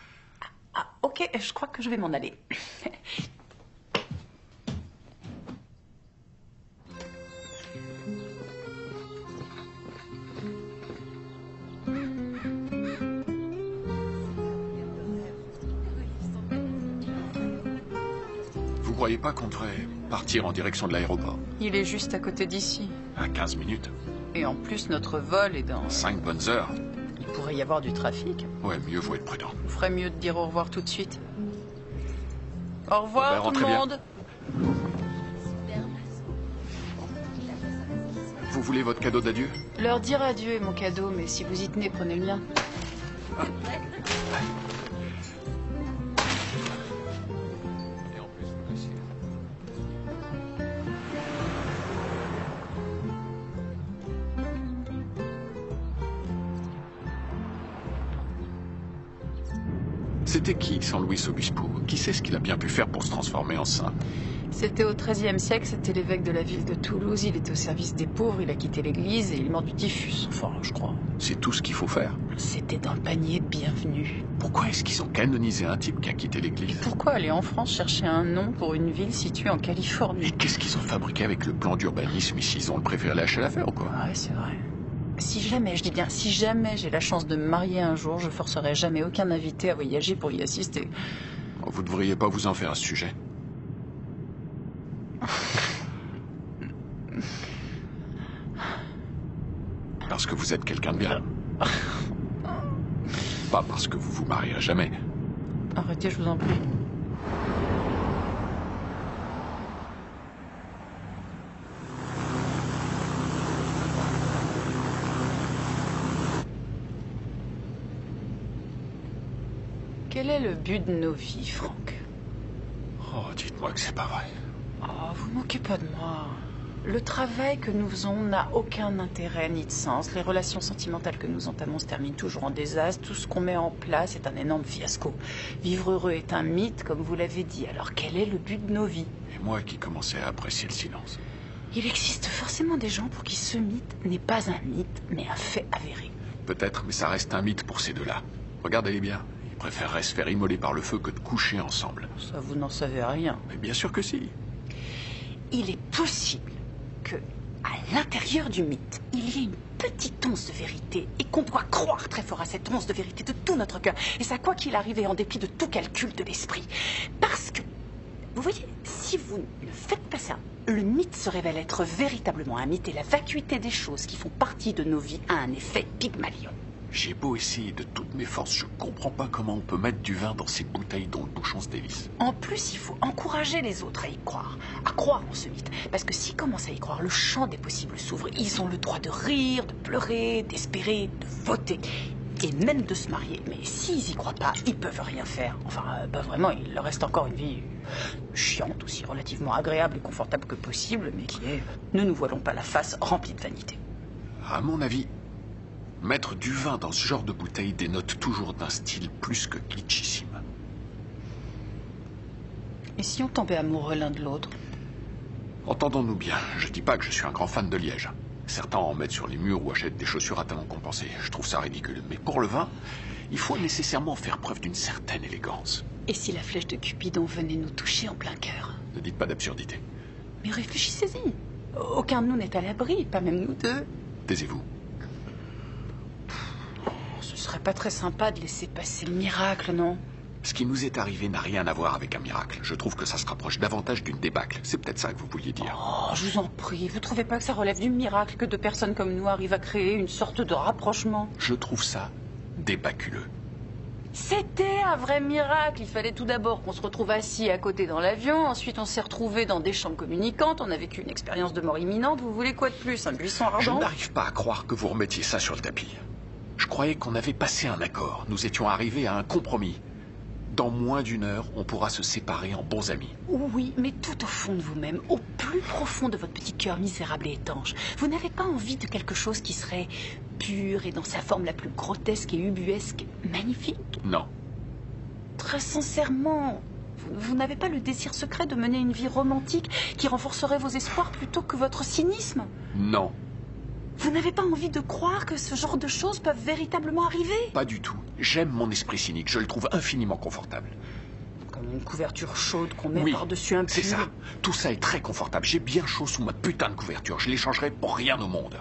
Ah, ok, je crois que je vais m'en aller. Vous croyez pas qu'on devrait partir en direction de l'aéroport? Il est juste à côté d'ici. À 15 minutes. Et en plus, notre vol est dans... 5 bonnes heures. Il pourrait y avoir du trafic. Ouais, mieux vaut être prudent. Vous ferait mieux de dire au revoir tout de suite. Au revoir tout le monde. Vous voulez votre cadeau d'adieu? Leur dire adieu est mon cadeau, mais si vous y tenez, prenez le mien. C'était qui, San Luis Obispo? Qui sait ce qu'il a bien pu faire pour se transformer en saint? C'était au XIIIe siècle, c'était l'évêque de la ville de Toulouse. Il était au service des pauvres, il a quitté l'église et il est mort du typhus, enfin, je crois. C'est tout ce qu'il faut faire? C'était dans le panier de bienvenue. Pourquoi est-ce qu'ils ont canonisé un type qui a quitté l'église? Pourquoi aller en France chercher un nom pour une ville située en Californie? Et qu'est-ce qu'ils ont fabriqué avec le plan d'urbanisme ici? Ils ont préféré lâcher l'affaire ou quoi? Ouais, c'est vrai. Si jamais, je dis bien, si jamais j'ai la chance de me marier un jour, je forcerai jamais aucun invité à voyager pour y assister. Vous devriez pas vous en faire à ce sujet. Parce que vous êtes quelqu'un de bien. Pas parce que vous vous marierez jamais. Arrêtez, je vous en prie. Quel est le but de nos vies, Franck? Oh, dites-moi que c'est pas vrai. Oh, vous moquez pas de moi. Le travail que nous faisons n'a aucun intérêt ni de sens. Les relations sentimentales que nous entamons se terminent toujours en désastre. Tout ce qu'on met en place est un énorme fiasco. Vivre heureux est un mythe, comme vous l'avez dit. Alors quel est le but de nos vies? Et moi qui commençais à apprécier le silence. Il existe forcément des gens pour qui ce mythe n'est pas un mythe, mais un fait avéré. Peut-être, mais ça reste un mythe pour ces deux-là. Regardez-les bien. Ils préféreraient se faire immoler par le feu que de coucher ensemble. Ça, vous n'en savez rien. Mais bien sûr que si. Il est possible que, à l'intérieur du mythe, il y ait une petite once de vérité et qu'on doit croire très fort à cette once de vérité de tout notre cœur. Et ça, quoi qu'il arrive, et en dépit de tout calcul de l'esprit. Parce que, vous voyez, si vous ne faites pas ça, le mythe se révèle être véritablement un mythe et la vacuité des choses qui font partie de nos vies a un effet Pygmalion. J'ai beau essayer de toutes mes forces, je comprends pas comment on peut mettre du vin dans ces bouteilles dont le bouchon se dévisse. En plus, il faut encourager les autres à y croire en ce mythe. Parce que s'ils commencent à y croire, le champ des possibles s'ouvre. Ils ont le droit de rire, de pleurer, d'espérer, de voter. Et même de se marier. Mais s'ils y croient pas, ils peuvent rien faire. Enfin, pas vraiment, il leur reste encore une vie chiante, aussi relativement agréable et confortable que possible, mais qui est, ne nous voilons pas la face, remplie de vanité. À mon avis, mettre du vin dans ce genre de bouteille dénote toujours d'un style plus que kitschissime. Et si on tombait amoureux l'un de l'autre? Entendons-nous bien, je dis pas que je suis un grand fan de liège. Certains en mettent sur les murs ou achètent des chaussures à talons compensés. Je trouve ça ridicule. Mais pour le vin, il faut nécessairement faire preuve d'une certaine élégance. Et si la flèche de Cupidon venait nous toucher en plein cœur? Ne dites pas d'absurdité. Mais réfléchissez-y. Aucun de nous n'est à l'abri, pas même nous deux. Taisez-vous. Ce serait pas très sympa de laisser passer le miracle, non? Ce qui nous est arrivé n'a rien à voir avec un miracle. Je trouve que ça se rapproche davantage d'une débâcle. C'est peut-être ça que vous vouliez dire. Oh, je vous en prie, vous trouvez pas que ça relève du miracle que deux personnes comme nous arrivent à créer une sorte de rapprochement? Je trouve ça débâculeux. C'était un vrai miracle. Il fallait tout d'abord qu'on se retrouve assis à côté dans l'avion. Ensuite, on s'est retrouvés dans des chambres communicantes. On a vécu une expérience de mort imminente. Vous voulez quoi de plus? Un buisson ardent? Je n'arrive pas à croire que vous remettiez ça sur le tapis. Je croyais qu'on avait passé un accord. Nous étions arrivés à un compromis. Dans moins d'une heure, on pourra se séparer en bons amis. Oui, mais tout au fond de vous-même, au plus profond de votre petit cœur misérable et étanche, vous n'avez pas envie de quelque chose qui serait pur et dans sa forme la plus grotesque et ubuesque, magnifique? Non. Très sincèrement, vous n'avez pas le désir secret de mener une vie romantique qui renforcerait vos espoirs plutôt que votre cynisme? Non. Vous n'avez pas envie de croire que ce genre de choses peuvent véritablement arriver? Pas du tout. J'aime mon esprit cynique. Je le trouve infiniment confortable. Comme une couverture chaude qu'on met Oui, par-dessus un pull. c'est ça. Tout ça est très confortable. J'ai bien chaud sous ma putain de couverture. Je l'échangerai pour rien au monde.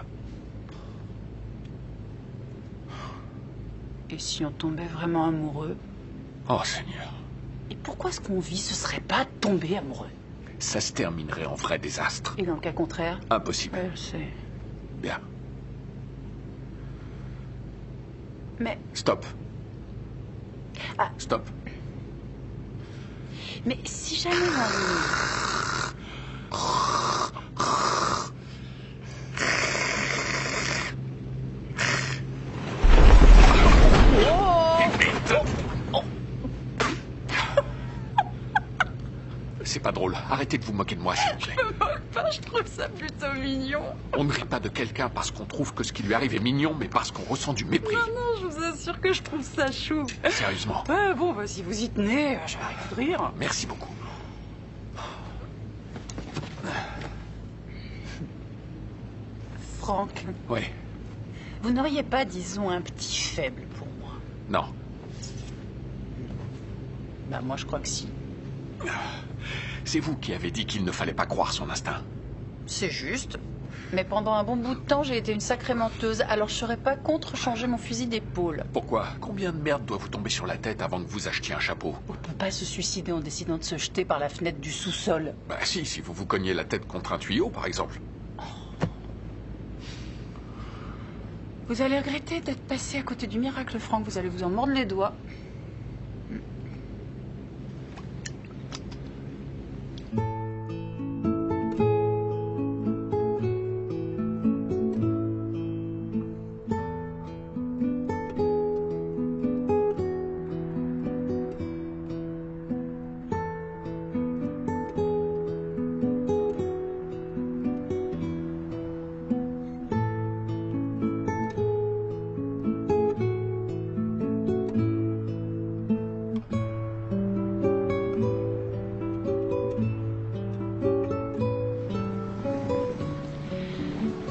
Et si on tombait vraiment amoureux? Oh Seigneur. Et pourquoi ce qu'on vit, ce serait pas tomber amoureux? Ça se terminerait en vrai désastre. Et dans le cas contraire? Impossible. Je sais. Bien. Mais... Stop. Ah. Stop. Mais si jamais C'est pas drôle. Arrêtez de vous moquer de moi, s'il vous plaît. Je me moque pas, je trouve ça plutôt mignon. On ne rit pas de quelqu'un parce qu'on trouve que ce qui lui arrive est mignon, mais parce qu'on ressent du mépris. Non, je vous assure que je trouve ça chou. Sérieusement. Bon, si vous y tenez, je vais arrêter de rire. Merci beaucoup. Franck. Oui. Vous n'auriez pas, disons, un petit faible pour moi? Non. Bah, moi, je crois que si. C'est vous qui avez dit qu'il ne fallait pas croire son instinct. C'est juste. Mais pendant un bon bout de temps, j'ai été une sacrée menteuse, alors je serais pas contre changer mon fusil d'épaule. Pourquoi? Combien de merde doit vous tomber sur la tête avant que vous achetiez un chapeau? On peut pas se suicider en décidant de se jeter par la fenêtre du sous-sol. Bah si vous vous cognez la tête contre un tuyau, par exemple. Vous allez regretter d'être passé à côté du miracle, Franck. Vous allez vous en mordre les doigts.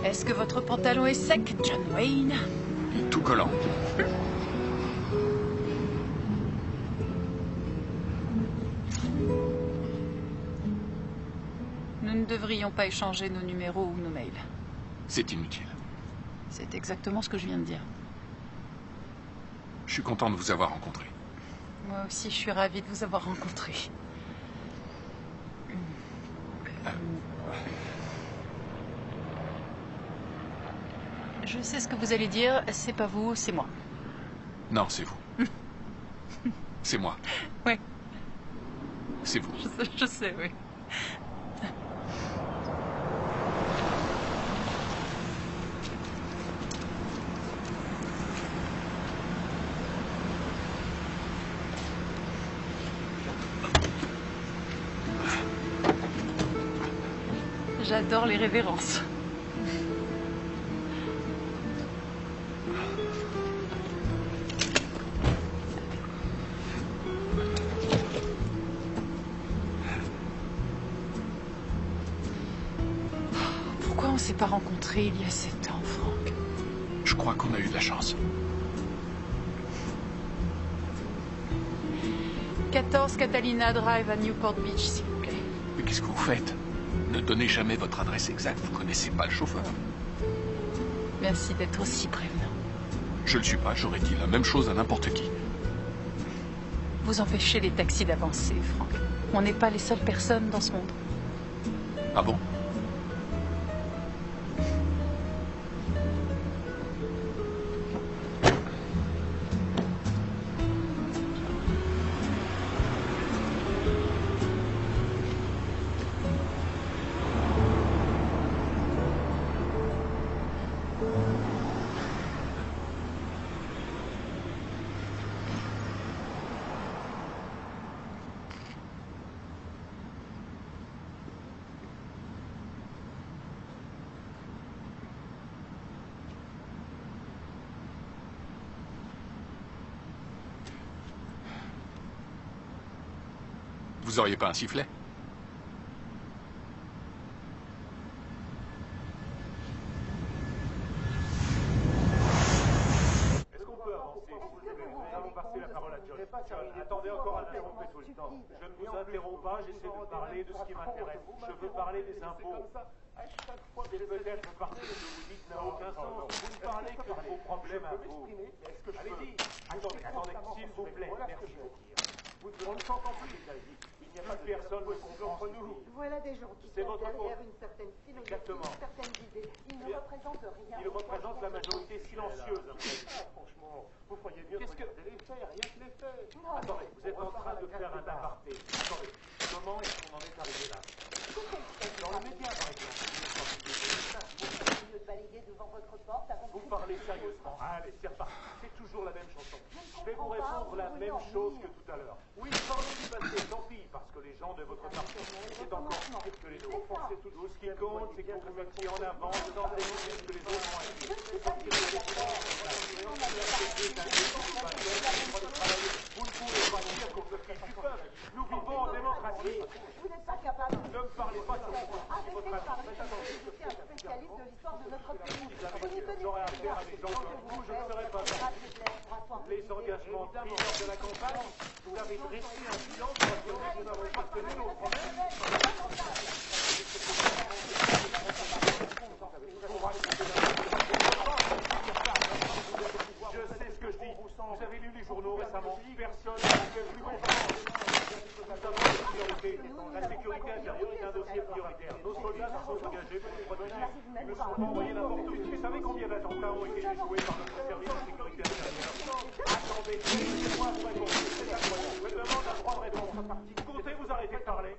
Est-ce que votre pantalon est sec, John Wayne? Tout collant. Nous ne devrions pas échanger nos numéros ou nos mails. C'est inutile. C'est exactement ce que je viens de dire. Je suis content de vous avoir rencontré. Moi aussi, je suis ravie de vous avoir rencontré. Je sais ce que vous allez dire, c'est pas vous, c'est moi. Non, c'est vous. C'est moi. Ouais, C'est vous. je sais, oui. J'adore les révérences. Pourquoi on s'est pas rencontrés il y a 7 ans, Franck? Je crois qu'on a eu de la chance. 14 Catalina Drive à Newport Beach, s'il vous plaît. Mais qu'est-ce que vous faites? Ne donnez jamais votre adresse exacte, vous connaissez pas le chauffeur. Merci d'être aussi prévenant. Je le suis pas, j'aurais dit la même chose à n'importe qui. Vous empêchez les taxis d'avancer, Franck. On n'est pas les seules personnes dans ce monde. Ah bon? Vous auriez pas un sifflet? Est-ce qu'on peut avancer? Nous allons passer la parole à John. Attendez encore, interrompez tout le temps. Je ne vous interromps pas, j'essaie de parler de ce qui m'intéresse. Je veux parler des impôts. Et peut-être parce que vous dites n'a aucun sens. Vous ne parlez que de vos problèmes à vous. Allez-y. Attendez, s'il vous plaît. Merci. On ne s'entend plus. Il n'y a pas de personne ne comprend entre nous. Voilà des gens qui C'est sont votre derrière faute. une certaine philosophie, Exactement. certaines idées. Ils ne représentent rien. Il représente la majorité silencieuse. Franchement, vous croyez mieux Qu'est-ce que... de les faits, rien que les faits. Attendez, vous êtes en train de faire un aparté. Attendez, comment est-ce qu'on en est arrivé là? Dans le média, par exemple. Au lieu de balayer devant votre porte, Vous parlez sérieusement. Allez, c'est reparti. C'est toujours la même chanson. Je vais vous répondre la même chose que tout à l'heure. Oui, parlez du passé, tant pis, parce que les gens de votre parti, c'est encore pire que les nôtres. C'est tout. Ce qui compte, c'est que vous vous mettiez en avant dans des choses que les autres ont acquis. Vous ne pouvez pas dire qu'on se fiche du peuple. Nous vivons en démocratie. vous n'êtes pas capable Ne me parlez pas sur votre Arrêtez de avis. parler. Je suis un spécialiste de l'histoire de notre pays. Vous n'y connaissez J'aurais rien. affaire à des gens comme vous, je ne ferais pas ça. Les engagements pris lors de la campagne, vous avez dressé un bilan pour affirmer que nous n'avons pas tenu nos promesses. Je sais ce que je dis. Vous avez lu les journaux récemment. Personne ne fait plus confiance. Nous avons des priorités. La sécurité intérieure est un dossier prioritaire. Nos soldats se sont engagés pour nous protéger. Ils ne sont pas envoyés n'importe où. Vous savez combien d'attentats ont été déjoués par notre service de sécurité intérieure? Attendez, laissez-moi répondre. C'est incroyable. Je demande un droit de réponse. Comptez vous arrêter de parler.